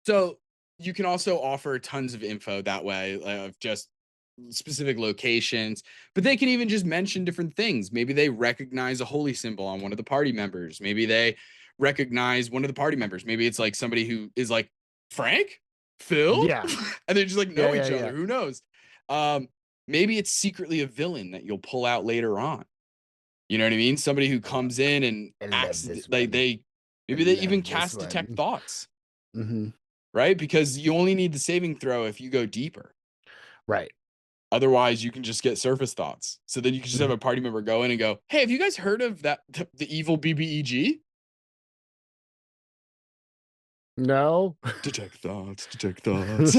so you can also offer tons of info that way of just specific locations, but they can even just mention different things. Maybe they recognize a holy symbol on one of the party members. Maybe they recognize one of the party members. Maybe it's like somebody who is like Frank, Phil, Yeah. and they just like Yeah. know Yeah. each other. Yeah. Who knows? Um, Maybe it's secretly a villain that you'll pull out later on. You know what I mean? Somebody who comes in and I love acts this like one. I maybe they even love this cast detect one. thoughts, Hmm. right? Because you only need the saving throw if you go deeper. Right. Otherwise, you can just get surface thoughts. So then you can just have Mhm. a party member go in and go, "Hey, have you guys heard of the evil BBEG?" No. Detect thoughts, detect thoughts.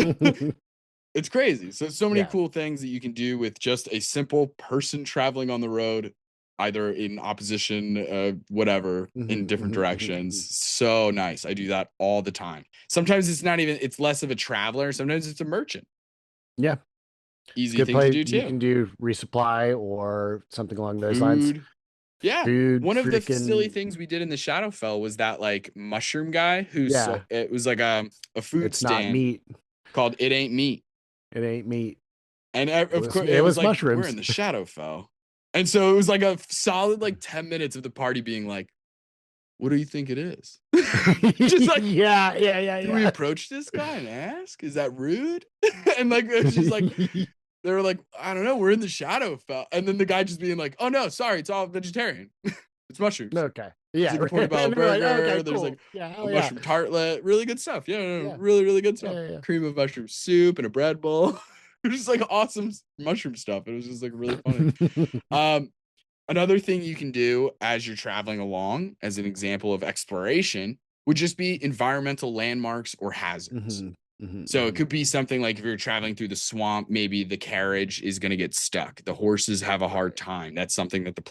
It's crazy. So many Yeah. cool things that you can do with just a simple person traveling on the road, either in opposition, whatever, in different directions. Mhm. So nice. I do that all the time. Sometimes it's less of a traveler. Sometimes it's a merchant. Yeah. It's a Easy good thing to play. do You too. can do resupply or something along those lines. Food. Yeah. Food, One of the silly freaking, things we did in the Shadowfell was that like mushroom guy yeah. it was like a food It's not stand meat. called It Ain't Meat. It ain't meat. And It of was course it it was was like we're in mushrooms. the Shadowfell. And so it was like a solid like 10 minutes of the party being like, what do you think it is? Just like, Yeah, yeah, do we yeah, approach this guy and ask? Is that rude? And like it's just like yeah. they were like, I don't know, we're in the shadow, and then the guy just being like, oh no, sorry, it's all vegetarian. It's mushrooms. Okay. It's Yeah. like a portobello And they're like, burger. okay, There's like cool. Yeah, a hell yeah. mushroom tartlet. Really good stuff. Yeah, no, no, Yeah. really, really good stuff. Yeah, Cream of mushroom soup and a bread bowl. It was just like awesome mushroom stuff. It was just like really funny. yeah. Another thing you can do as you're traveling along, as an example of exploration, would just be environmental landmarks or hazards. So it could be something like if you're traveling through the swamp, maybe the carriage is going to get stuck. The horses have a hard time. That's something that the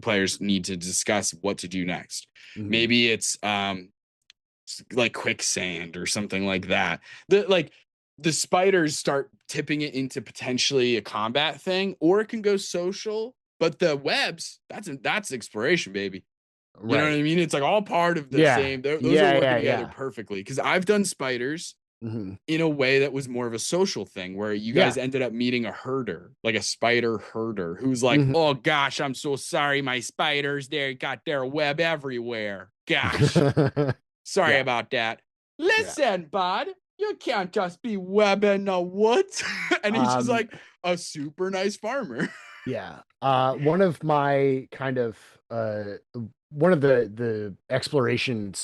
players need to discuss what to do next. Maybe it's like quicksand or something like that. The spiders start tipping it into potentially a combat thing, or it can go social. But the webs, that's exploration, baby. You know what Right. I mean? It's like all part of the Yeah. same. Those are Yeah, working yeah, together yeah. perfectly. Because I've done spiders in a way that was more of a social thing, where you guys Yeah. ended up meeting a herder, like a spider herder, who's like, Mhm. "Oh gosh, I'm so sorry, my spiders. They got their web everywhere. Gosh, sorry Yeah. about that. Yeah. Listen, bud, you can't just be webbing the woods." And he's just Um, like a super nice farmer. yeah. One of my kind of one of the exploration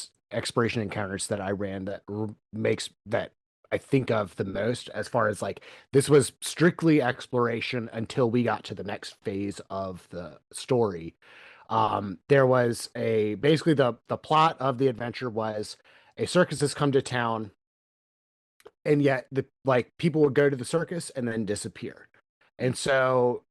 encounters that I ran that makes that I think of the most, as far as like, this was strictly exploration until we got to the next phase of the story. There was basically the plot of the adventure was a circus has come to town, and yet the like people would go to the circus and then disappear. And so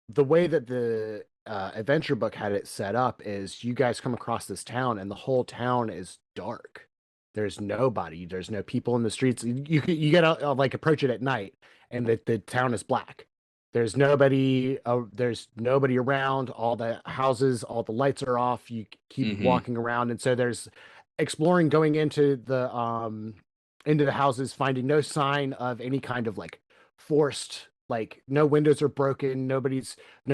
the way that the adventure book had it set up is, you guys come across this town and the whole town is dark. There's nobody. There's no people in the streets. You gotta like approach it at night, and the town is black. There's nobody. There's nobody around. All the houses, all the lights are off. You keep Mm-hmm. walking around, and so there's exploring, going into the houses, finding no sign of any kind of like forced, like no windows are broken, no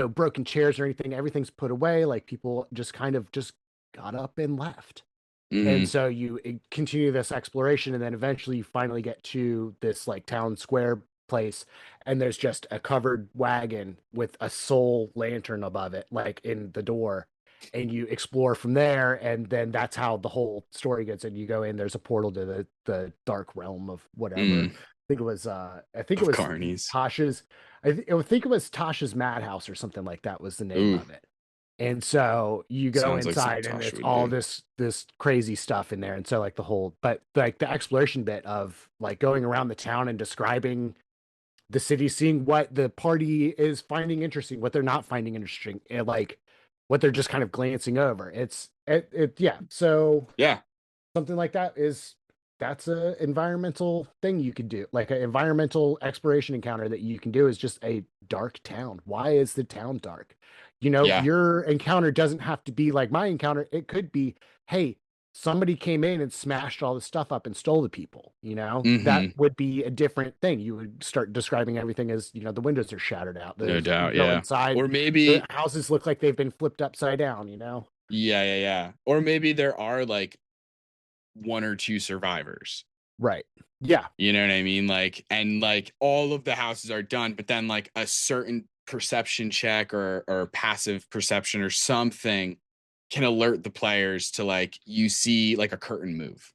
broken chairs or anything. Everything's put away. Like people just kind of just got up and left. And Mm-hmm. so you continue this exploration, and then eventually you finally get to this like town square place, and there's just a covered wagon with a sole lantern above it, like in the door. And you explore from there, and then that's how the whole story gets. And you go in, there's a portal to the dark realm of whatever. Mm. I think it Of was carnies. Tasha's. I think it was Tasha's Madhouse or something like that was the name Ooh, of it. And so you go sounds like something inside, and Tasha it's would all do. this crazy stuff in there. And so like but like the exploration bit of like going around the town and describing the city, seeing what the party is finding interesting, what they're not finding interesting, and like what they're just kind of glancing over. Yeah. So Yeah, something like that's a environmental thing you could do, like an environmental exploration encounter that you can do, is just a dark town. Why is the town dark? yeah. Your encounter doesn't have to be like my encounter. It could be, hey, somebody came in and smashed all the stuff up and stole the people. That Mm-hmm. would be a different thing. You would start describing everything as, the windows are shattered out. No You doubt. go Yeah. inside, Or the maybe, houses look like they've been flipped upside down. yeah, yeah, yeah. Or maybe there are like one or two survivors. Right. Yeah. You know what I mean? Like, and like all of the houses are done, but then like a certain perception check or passive perception or something can alert the players to, like, you see like a curtain move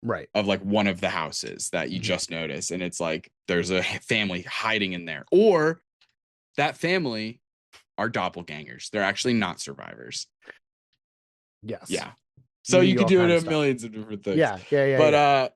Right. of like one of the houses that you Mhm. just noticed, and it's like there's a family hiding in there, or that family are doppelgangers. They're actually not survivors. Yes. Yeah. You So can you do could all do it kind of in stuff. millions of different things. Yeah. Yeah. Yeah. But Yeah.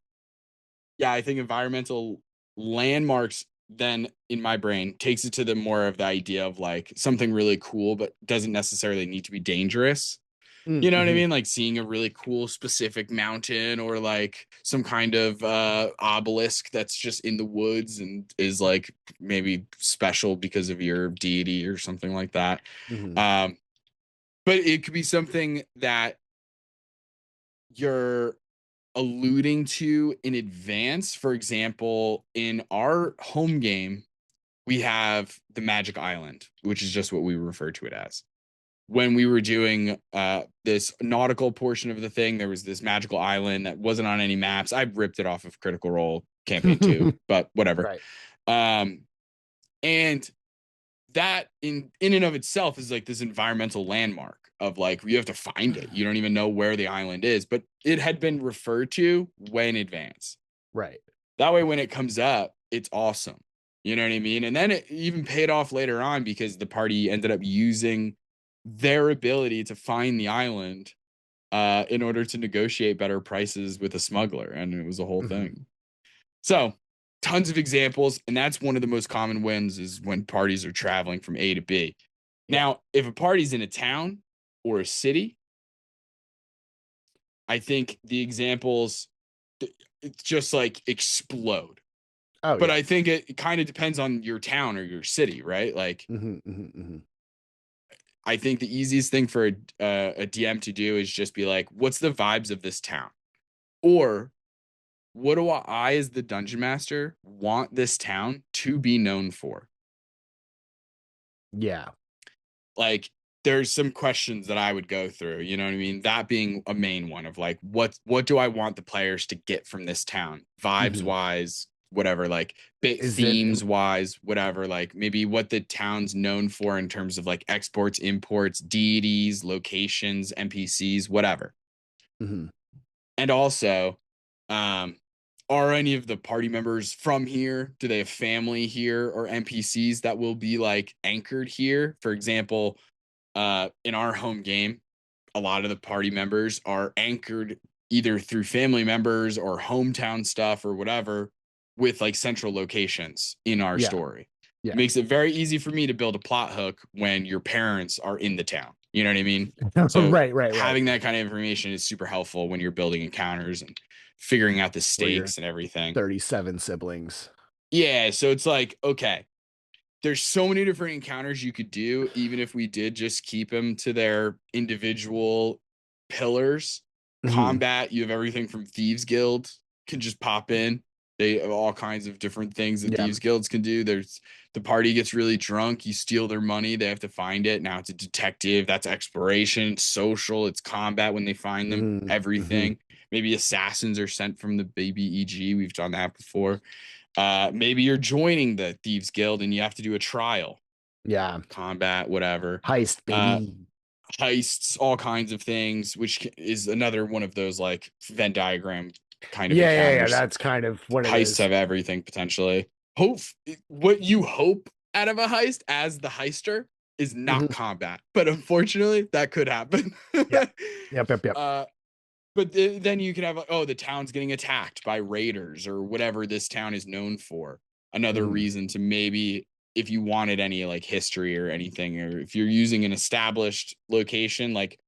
yeah, I think environmental landmarks then in my brain takes it to the more of the idea of like something really cool, but doesn't necessarily need to be dangerous. You know what I Mm-hmm. mean? Like seeing a really cool specific mountain, or like some kind of obelisk that's just in the woods and is like maybe special because of your deity or something like that. Mm-hmm. Um, but it could be something that you're alluding to in advance. For example, in our home game, we have the Magic Island, which is just what we refer to it as. When we were doing this nautical portion of the thing, there was this magical island that wasn't on any maps. I ripped it off of Critical Role Campaign 2, but whatever. Right. Um, And that in and of itself is like this environmental landmark of like you have to find it. You don't even know where the island is, but it had been referred to way in advance. Right. That way, when it comes up, it's awesome. You know what I mean? And then it even paid off later on because the party ended up using their ability to find the island in order to negotiate better prices with a smuggler. And it was a whole thing. So tons of examples. And that's one of the most common wins is when parties are traveling from A to B. Yeah. Now, if a party's in a town or a city, I think the examples it's just like explode. Oh, But yeah. I think it kind of depends on your town or your city, right? Like, I think the easiest thing for a DM to do is just be like, what's the vibes of this town? Or what do I, as the dungeon master, want this town to be known for? Yeah. Like, there's some questions that I would go through, you know what I mean? That being a main one of like, what do I want the players to get from this town? Vibes wise, whatever, like themes wise, whatever, like maybe what the town's known for in terms of like exports, imports, deities, locations, NPCs, whatever. And also, are any of the party members from here? Do they have family here or NPCs that will be like anchored here? For example, in our home game, a lot of the party members are anchored either through family members or hometown stuff or whatever with like central locations in our story. Yeah. It makes it very easy for me to build a plot hook when your parents are in the town. You know what I mean? So right. having that kind of information is super helpful when you're building encounters and figuring out the stakes and everything. 37 siblings. Yeah. So it's like, okay, there's so many different encounters you could do, even if we did just keep them to their individual pillars. Combat, you have everything from Thieves Guild can just pop in. They have all kinds of different things that Thieves Guilds can do. There's the party gets really drunk, you steal their money, they have to find it. Now it's a detective, that's exploration, it's social, it's combat when they find them, everything. Maybe assassins are sent from the baby EG. We've done that before. Maybe you're joining the Thieves Guild and you have to do a trial. Yeah. Combat, whatever. Heist, baby. Heists, all kinds of things, which is another one of those like Venn diagram kind of Yeah, encounters. that's kind of what it Heists is. have everything potentially. What you hope out of a heist as the heister is not combat, but unfortunately that could happen. Yep. But then you can have like, oh, the town's getting attacked by raiders or whatever this town is known for. Another reason to maybe if you wanted any like history or anything, or if you're using an established location, like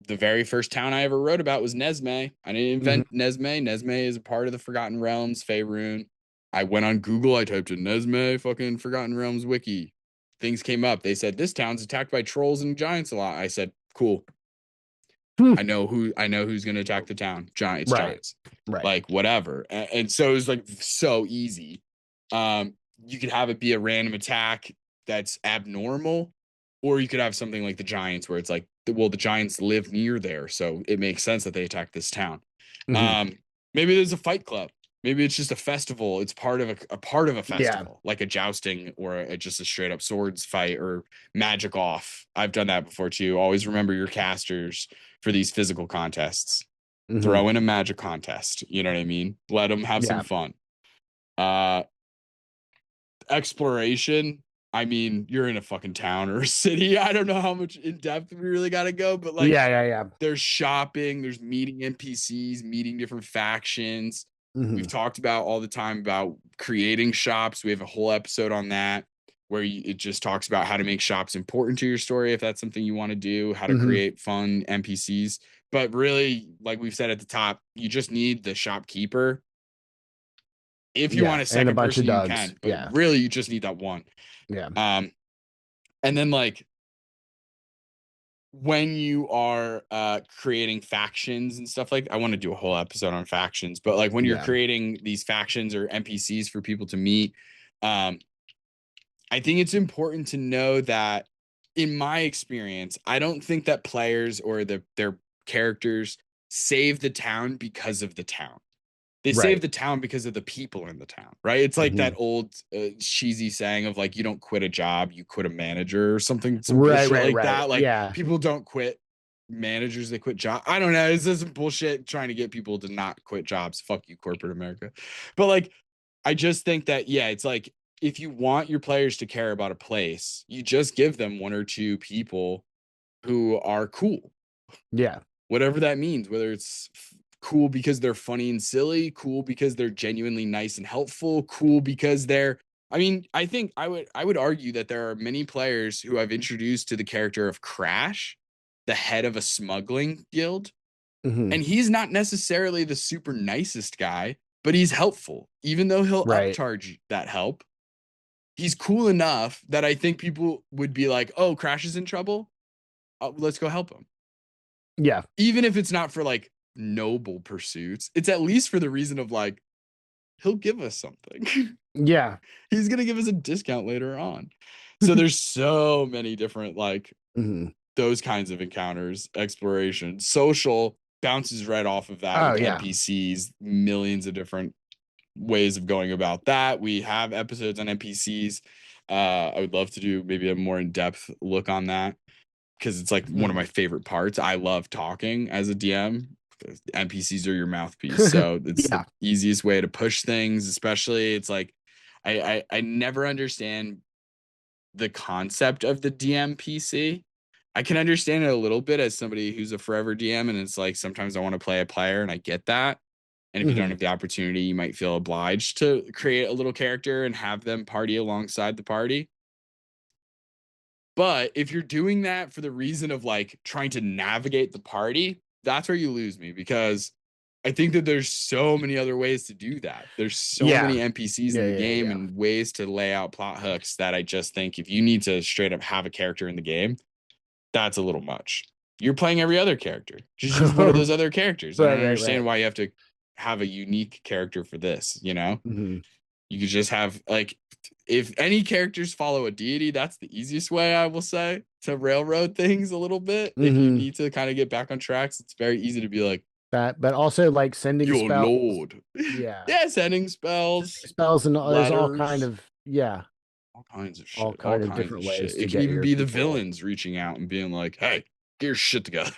the very first town I ever wrote about was Nesme. I didn't invent Nesme. Nesme is a part of the Forgotten Realms, Faerun. I went on Google, I typed in Nesme, fucking Forgotten Realms wiki. Things came up. They said this town's attacked by trolls and giants a lot. I said, cool. I know who's gonna attack the town. Giants. Right. Like whatever. And so it was like so easy. You could have it be a random attack that's abnormal, or you could have something like the Giants where it's like, well, the Giants live near there, so it makes sense that they attack this town. Maybe there's a fight club. Maybe it's just a festival. It's part of a part of a festival, like a jousting or just a straight up swords fight or magic off. I've done that before too. Always remember your casters for these physical contests. Throw in a magic contest. You know what I mean? Let them have some fun. Exploration. I mean, you're in a fucking town or a city. I don't know how much in depth we really got to go, but like, there's shopping, there's meeting NPCs, meeting different factions. We've talked about all the time about creating shops. We have a whole episode on that where it just talks about how to make shops important to your story if that's something you want to do, how to create fun NPCs. But really, like we've said at the top, you just need the shopkeeper. If you want a second person, you can. But really, you just need that one. And then like when you are creating factions and stuff, like I want to do a whole episode on factions, but like when you're creating these factions or NPCs for people to meet, I think it's important to know that in my experience, I don't think that players or their characters save the town because of the town. They Right. save the town because of the people in the town, right? It's like that old cheesy saying of like, you don't quit a job, you quit a manager or something, some bullshit like that. Like Yeah. people don't quit managers, they quit jobs. I don't know. It's just bullshit trying to get people to not quit jobs. Fuck you, corporate America. But like, I just think that, yeah, it's like if you want your players to care about a place, you just give them one or two people who are cool. Yeah. Whatever that means, whether it's cool because they're funny and silly, cool because they're genuinely nice and helpful, cool because they're I mean, I think I would argue that there are many players who I've introduced to the character of Crash, the head of a smuggling guild, and he's not necessarily the super nicest guy, but he's helpful. Even though he'll Right. upcharge that help, he's cool enough that I think people would be like, "Oh, Crash is in trouble. Let's go help him." Yeah. Even if it's not for like noble pursuits, it's at least for the reason of like, he'll give us something. Yeah. He's going to give us a discount later on. So there's so many different, like, those kinds of encounters, exploration, social bounces right off of that with NPCs, millions of different ways of going about that. We have episodes on NPCs. I would love to do maybe a more in-depth look on that, because it's like one of my favorite parts. I love talking as a DM. NPCs are your mouthpiece, so it's the easiest way to push things. Especially, it's like I never understand the concept of the DM PC. I can understand it a little bit as somebody who's a forever DM, and it's like sometimes I want to play a player, and I get that. And if you don't have the opportunity, you might feel obliged to create a little character and have them party alongside the party. But if you're doing that for the reason of like trying to navigate the party, that's where you lose me, because I think that there's so many other ways to do that. There's so many NPCs in the game and ways to lay out plot hooks that I just think if you need to straight up have a character in the game, that's a little much. You're playing every other character. Just use one of those other characters. I don't understand why you have to have a unique character for this, you know? You could just have, like, if any characters follow a deity, that's the easiest way, I will say, to railroad things a little bit. If you need to kind of get back on tracks, it's very easy to be like, that, but also like sending your spells. lord. Yeah, sending spells. And there's all kind letters, of all kinds of shit. all kind of different ways to It can get even your be the people. villains reaching out and being like, hey, get your shit together.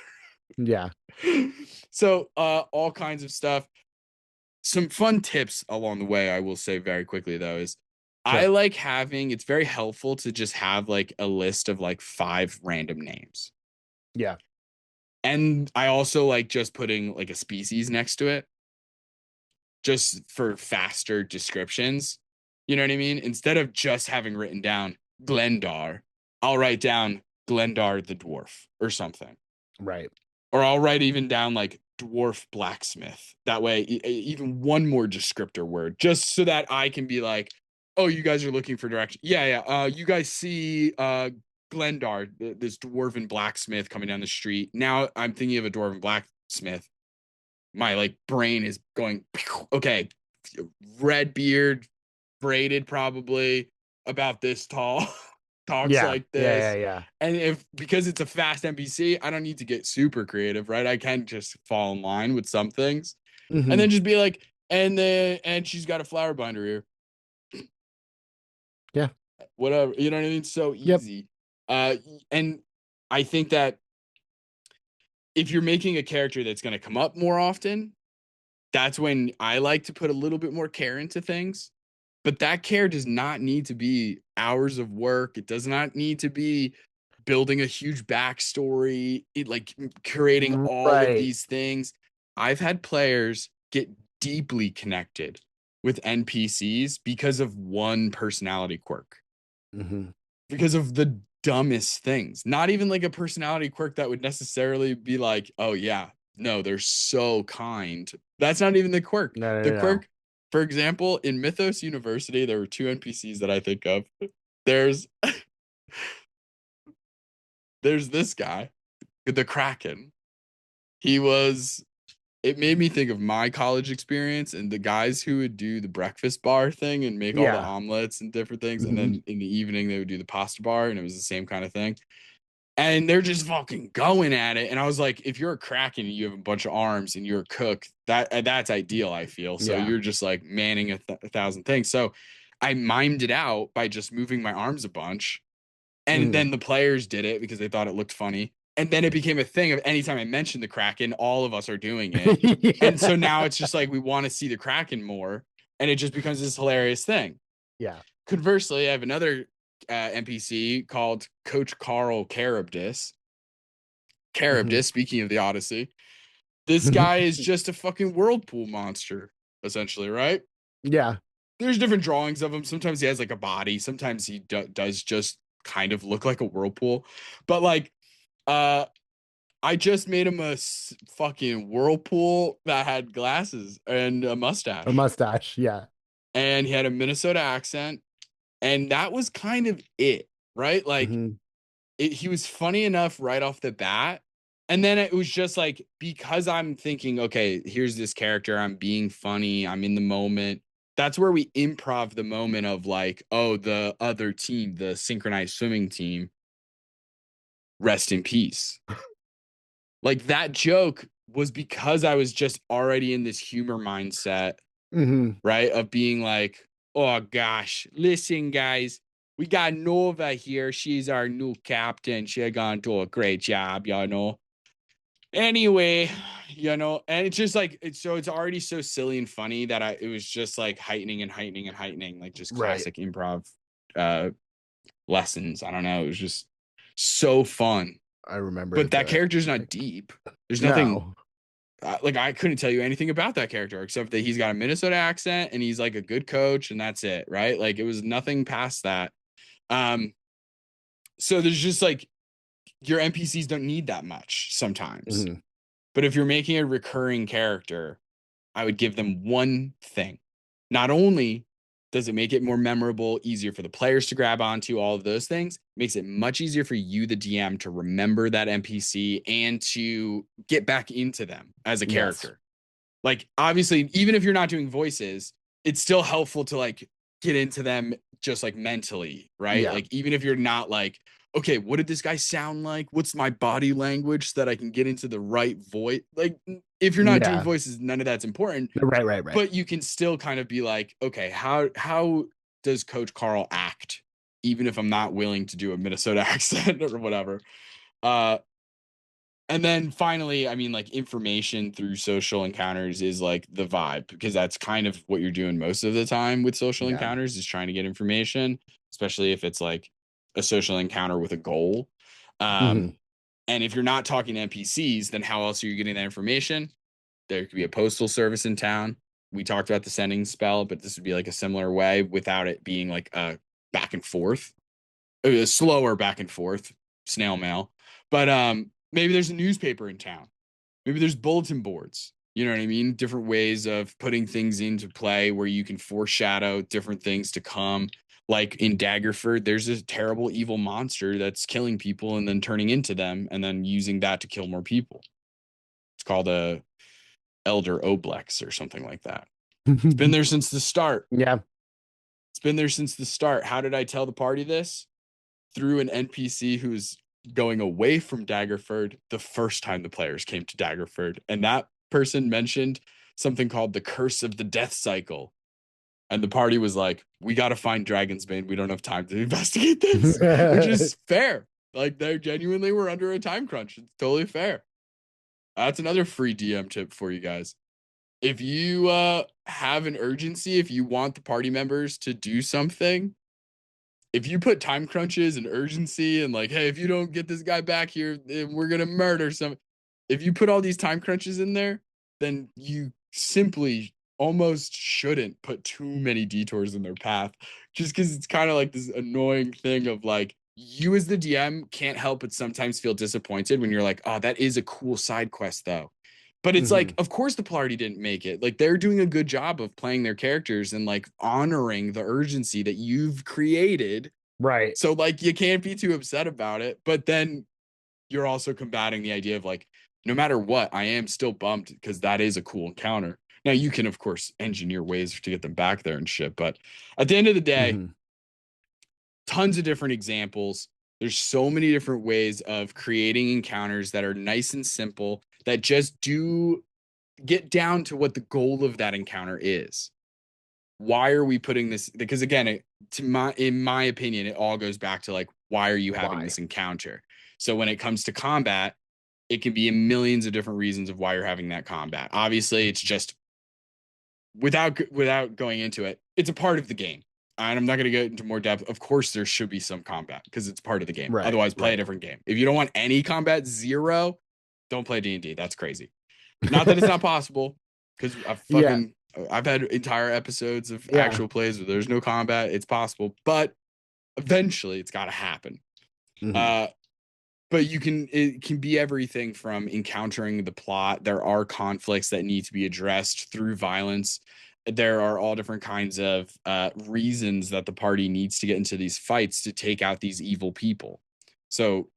Yeah. So all kinds of stuff. Some fun tips along the way, I will say very quickly, though, is I like having, it's very helpful to just have like a list of like 5 random names. Yeah. And I also like just putting like a species next to it, just for faster descriptions. You know what I mean? Instead of just having written down Glendar, I'll write down Glendar the dwarf or something. Right. Or I'll write even down like dwarf blacksmith. That way, even one more descriptor word, just so that I can be like, oh, you guys are looking for direction. Yeah. You guys see Glendar, this dwarven blacksmith coming down the street. Now I'm thinking of a dwarven blacksmith. My like brain is going, okay, red beard, braided probably, about this tall, talks like this. Yeah. And if, because it's a fast NPC, I don't need to get super creative, right? I can just fall in line with some things, and then just be like, and she's got a flower binder here. Yeah. Whatever, you know what I mean? So easy. And I think that if you're making a character that's going to come up more often, that's when I like to put a little bit more care into things. But that care does not need to be hours of work. It does not need to be building a huge backstory, like creating all of these things. I've had players get deeply connected with NPCs because of one personality quirk. Because of the dumbest things. Not even like a personality quirk that would necessarily be like, oh yeah, no, they're so kind. That's not even the quirk. The quirk, for example, in Mythos University, there were 2 NPCs that I think of. There's this guy, the Kraken. It made me think of my college experience and the guys who would do the breakfast bar thing and make all the omelets and different things. And then in the evening, they would do the pasta bar, and it was the same kind of thing. and they're just fucking going at it. And I was like, if you're a Kraken and you have a bunch of arms and you're a cook, that's ideal, I feel. So Yeah. you're just like manning a thousand things. So I mimed it out by just moving my arms a bunch. And then the players did it because they thought it looked funny. And then it became a thing of anytime I mentioned the Kraken, all of us are doing it. Yeah. And so now it's just like we want to see the Kraken more. And it just becomes this hilarious thing. Yeah. Conversely, I have another NPC called Coach Carl Charybdis. Charybdis, speaking of the Odyssey, this guy is just a fucking whirlpool monster, essentially, right? Yeah. There's different drawings of him. Sometimes he has like a body. Sometimes he does just kind of look like a whirlpool. But like, I just made him a fucking whirlpool that had glasses and a mustache. A mustache. Yeah. And he had a Minnesota accent. And that was kind of it, right? Like, he was funny enough right off the bat. And then it was just like, because I'm thinking, okay, here's this character, I'm being funny, I'm in the moment. That's where we improv the moment of like, oh, the other team, the synchronized swimming team, rest in peace. Like that joke was because I was just already in this humor mindset, right? Of being like, oh gosh, listen, guys, we got Nova here. She's our new captain. She's gonna do a great job, you know. Anyway, you know, and it's just like it's already so silly and funny that it was just like heightening and heightening and heightening, like just classic improv lessons. I don't know. It was just so fun. I remember. But that character's not deep. There's nothing. No. Like I couldn't tell you anything about that character except that he's got a Minnesota accent and he's like a good coach and that's it, right? Like it was nothing past that. So there's just like your NPCs don't need that much sometimes. But if you're making a recurring character, I would give them one thing. Not only does it make it more memorable, easier for the players to grab onto, all of those things, makes it much easier for you, the DM, to remember that NPC and to get back into them as a character. Like, obviously, even if you're not doing voices, it's still helpful to like get into them just like mentally, right? Yeah. Like, even if you're not like, okay, what did this guy sound like? What's my body language so that I can get into the right voice? Like, if you're not doing voices, none of that's important. Right. But you can still kind of be like, okay, how does Coach Carl act, even if I'm not willing to do a Minnesota accent or whatever? And then finally, I mean, like information through social encounters is like the vibe, because that's kind of what you're doing most of the time with social encounters, is trying to get information, especially if it's like a social encounter with a goal. And if you're not talking to NPCs, then how else are you getting that information? There could be a postal service in town. We talked about the sending spell, but this would be like a similar way without it being like a back and forth, a slower back and forth snail mail. But maybe there's a newspaper in town. Maybe there's bulletin boards. You know what I mean? Different ways of putting things into play where you can foreshadow different things to come. Like in Daggerford, there's this terrible evil monster that's killing people and then turning into them and then using that to kill more people. It's called a Elder Oblex or something like that. It's been there since the start. Yeah. It's been there since the start. How did I tell the party this? Through an NPC who's going away from Daggerford the first time the players came to Daggerford. And that person mentioned something called the Curse of the Death Cycle. And the party was like, we got to find Dragonsbane. We don't have time to investigate this, which is fair. Like, they genuinely were under a time crunch. It's totally fair. That's another free DM tip for you guys. If you have an urgency, if you want the party members to do something, if you put time crunches and urgency and like, hey, if you don't get this guy back here, then we're going to murder some. If you put all these time crunches in there, then you simply almost shouldn't put too many detours in their path, just because it's kind of like this annoying thing of like, you as the DM can't help but sometimes feel disappointed when you're like, oh, that is a cool side quest though. But it's like, of course the party didn't make it. Like, they're doing a good job of playing their characters and like honoring the urgency that you've created. Right. So like, you can't be too upset about it. But then you're also combating the idea of like, no matter what, I am still bummed because that is a cool encounter. Now you can, of course, engineer ways to get them back there and shit. But at the end of the day, tons of different examples. There's so many different ways of creating encounters that are nice and simple that just do get down to what the goal of that encounter is. Why are we putting this? Because again, in my opinion, it all goes back to like, why are you having this encounter? So when it comes to combat, it can be a millions of different reasons of why you're having that combat. Obviously, it's just without going into it, it's a part of the game. And I'm not going to go into more depth. Of course, there should be some combat because it's part of the game. Right, Otherwise, play a right. different game. If you don't want any combat, zero, don't play D&D. That's crazy. Not that it's not possible, because I've had entire episodes of actual plays where there's no combat. It's possible, but eventually it's got to happen. Mhm. But it can be everything from encountering the plot. There are conflicts that need to be addressed through violence. There are all different kinds of reasons that the party needs to get into these fights to take out these evil people. So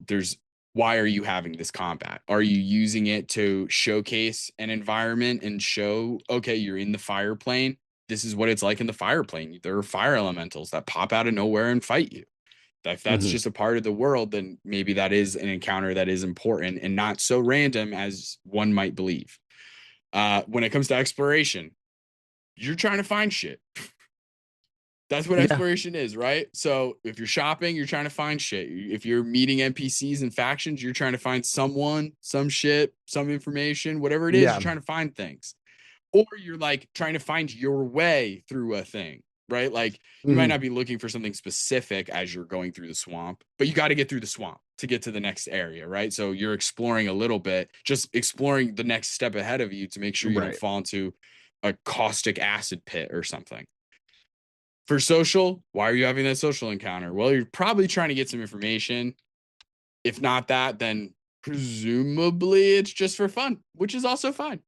why are you having this combat? Are you using it to showcase an environment and show, okay, you're in the fire plane. This is what it's like in the fire plane. There are fire elementals that pop out of nowhere and fight you. If that's just a part of the world, then maybe that is an encounter that is important and not so random as one might believe. When it comes to exploration, you're trying to find shit. That's what exploration is, right? So if you're shopping, you're trying to find shit. If you're meeting NPCs and factions, you're trying to find someone, some shit, some information, whatever it is, you're trying to find things. Or you're like trying to find your way through a thing, right? Like you might not be looking for something specific as you're going through the swamp, but you got to get through the swamp to get to the next area, right? So you're exploring a little bit, just exploring the next step ahead of you to make sure you don't fall into a caustic acid pit or something. For social, why are you having that social encounter? Well, you're probably trying to get some information. If not that, then presumably it's just for fun, which is also fine.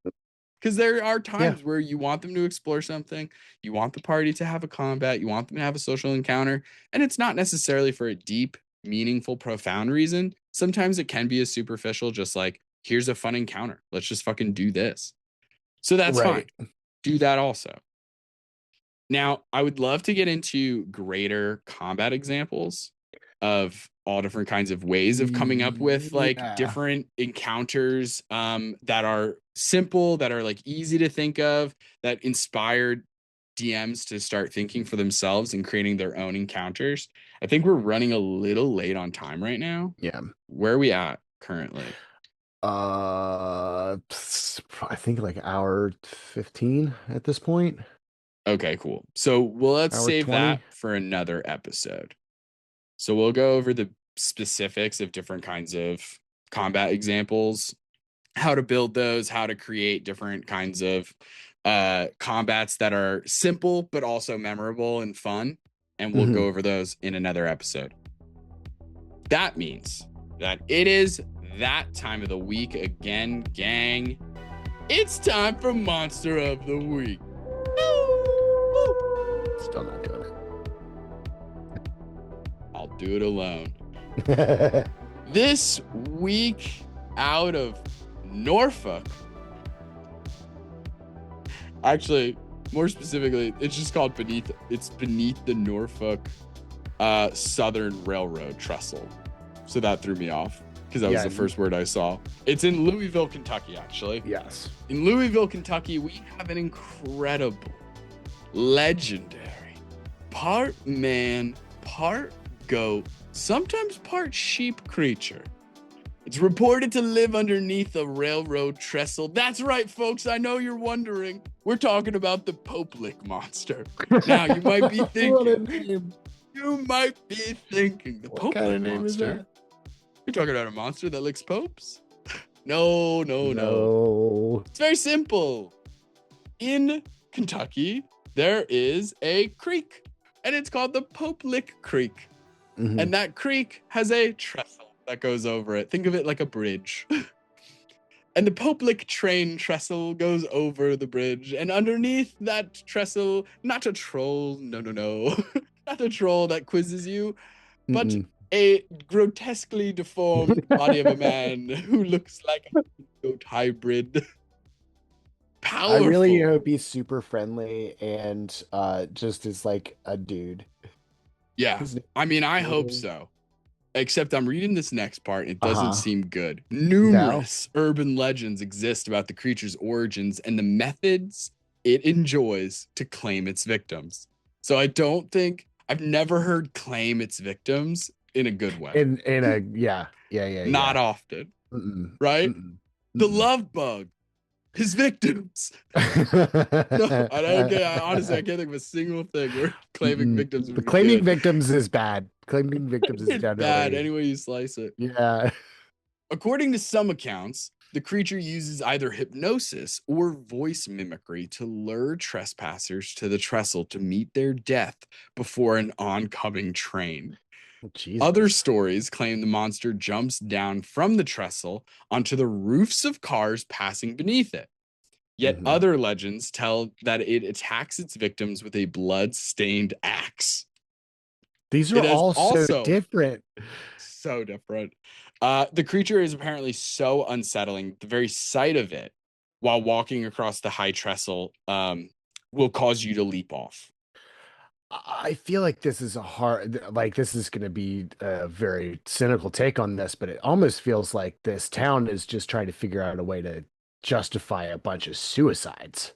Because there are times where you want them to explore something, you want the party to have a combat, you want them to have a social encounter, and it's not necessarily for a deep, meaningful, profound reason. Sometimes it can be a superficial, just like, here's a fun encounter. Let's just fucking do this. So that's fine. Do that also. Now, I would love to get into greater combat examples of all different kinds of ways of coming up with like different encounters that are simple, that are like easy to think of, that inspired DMs to start thinking for themselves and creating their own encounters. I think we're running a little late on time right now. Yeah. Where are we at currently? I think like hour 15 at this point. Okay, cool. So let's save 20. that for another episode. So we'll go over the specifics of different kinds of combat examples, how to build those, how to create different kinds of combats that are simple but also memorable and fun. And we'll go over those in another episode. That means that it is that time of the week again, gang. It's time for Monster of the Week. Still not doing it. I'll do it alone. This week out of Norfolk. Actually, more specifically, it's just called beneath the Norfolk Southern Railroad trestle. So that threw me off because that was the first word I saw. It's in Louisville, Kentucky, actually. Yes. In Louisville, Kentucky, we have an incredible, legendary, part man, part goat, sometimes part sheep creature. It's reported to live underneath a railroad trestle. That's right, folks. I know you're wondering. We're talking about the Poplick monster. Now, you might be thinking. What a name. You might be thinking. The What kind of name monster? is that? You're talking about a monster that licks popes? No. It's very simple. In Kentucky, there is a creek, and it's called the Poplick Creek. And that creek has a trestle that goes over it. Think of it like a bridge. And the Poplick train trestle goes over the bridge. And underneath that trestle, not a troll, no. Not a troll that quizzes you, but a grotesquely deformed body of a man who looks like a goat hybrid. Powerful. I really hope he's super friendly and just is like a dude. Yeah, I mean, I hope so. Except I'm reading this next part. It doesn't Uh-huh. seem good. Numerous urban legends exist about the creature's origins and the methods it enjoys to claim its victims. So I've never heard claim its victims in a good way. In a yeah. Not often, Mm-mm. right? Mm-mm. The love bug, his victims. No, honestly, I can't think of a single thing where claiming victims would The be claiming good. victims is bad. Claiming victims is It's bad definitely any way you slice it. yeah. According to some accounts, the creature uses either hypnosis or voice mimicry to lure trespassers to the trestle to meet their death before an oncoming train. Jesus. Other stories claim the monster jumps down from the trestle onto the roofs of cars passing beneath it. Yet Mhm. other legends tell that it attacks its victims with a blood-stained axe. These are It has all so also different. so different. The creature is apparently so unsettling. The very sight of it while walking across the high trestle will cause you to leap off. I feel like this is this is going to be a very cynical take on this, but it almost feels like this town is just trying to figure out a way to justify a bunch of suicides.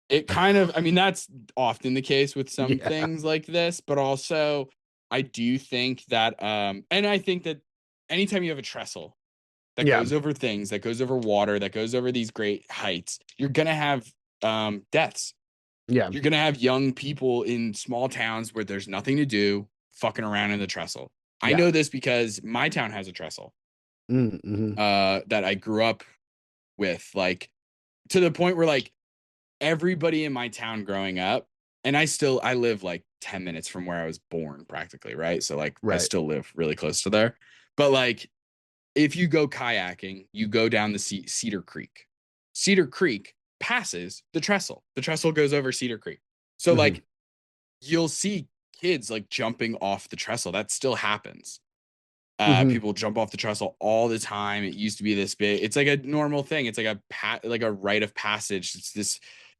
It kind of, I mean, that's often the case with some Yeah. things like this, but also I do think that, and I think that anytime you have a trestle that Yeah. goes over things, that goes over water, that goes over these great heights, you're going to have deaths. Yeah. You're going to have young people in small towns where there's nothing to do fucking around in the trestle. I Yeah. know this because my town has a trestle Mm-hmm. that I grew up with, like to the point where like everybody in my town growing up, and I live like 10 minutes from where I was born practically, right? So like I Right. still live really close to there. But like if you go kayaking, you go down the Cedar Creek. Cedar Creek passes the trestle. The trestle goes over Cedar Creek. So Mhm. like you'll see kids like jumping off the trestle. That still happens. Mhm. People jump off the trestle all the time. It used to be this big. It's like a normal thing. It's like a rite of passage. It's this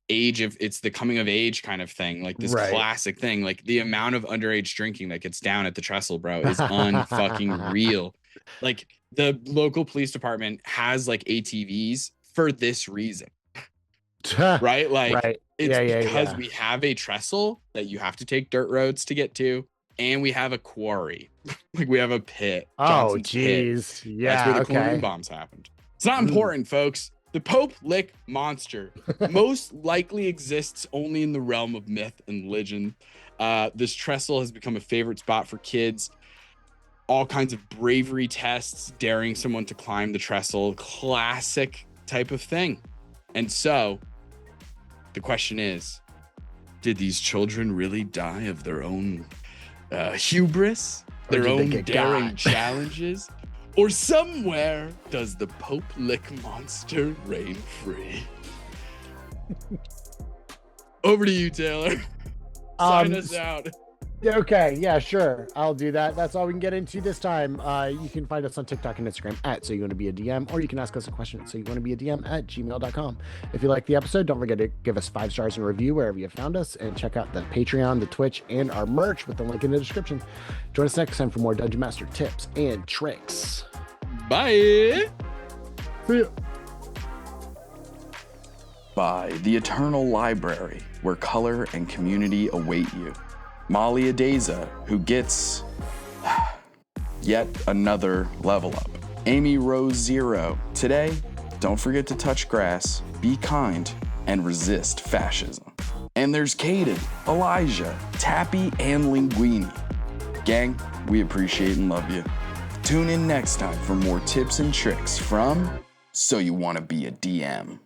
it's the coming of age kind of thing, like this Right. classic thing. Like the amount of underage drinking that gets down at the trestle, bro, is unfucking real. Like the local police department has like ATVs for this reason, right? Like Right. it's Yeah. because we have a trestle that you have to take dirt roads to get to, and we have a quarry. Like we have a pit. Oh, Johnson's pit. geez. Yeah. That's where the Okay. chlorine bombs happened. It's not important, folks. The Pope Lick monster most likely exists only in the realm of myth and legend. This trestle has become a favorite spot for kids. All kinds of bravery tests, daring someone to climb the trestle, classic type of thing. And so the question is, did these children really die of their own hubris, Or their did they own get daring got? challenges? Or somewhere does the Pope Lick monster reign free? Over to you, Taylor. Sign us out. Okay, yeah, sure. I'll do that. That's all we can get into this time. You can find us on TikTok and Instagram at So You Want to Be a DM, or you can ask us a question at So You Want to Be a DM at gmail.com. If you like the episode, don't forget to give us 5 stars and review wherever you found us, and check out the Patreon, the Twitch, and our merch with the link in the description. Join us next time for more Dungeon Master tips and tricks. Bye. See ya. By the Eternal Library, where color and community await you. Molly Adeza, who gets yet another level up. Amy Rose Zero. Today, don't forget to touch grass, be kind, and resist fascism. And there's Caden, Elijah, Tappy, and Linguini. Gang, we appreciate and love you. Tune in next time for more tips and tricks from So You Want to Be a DM.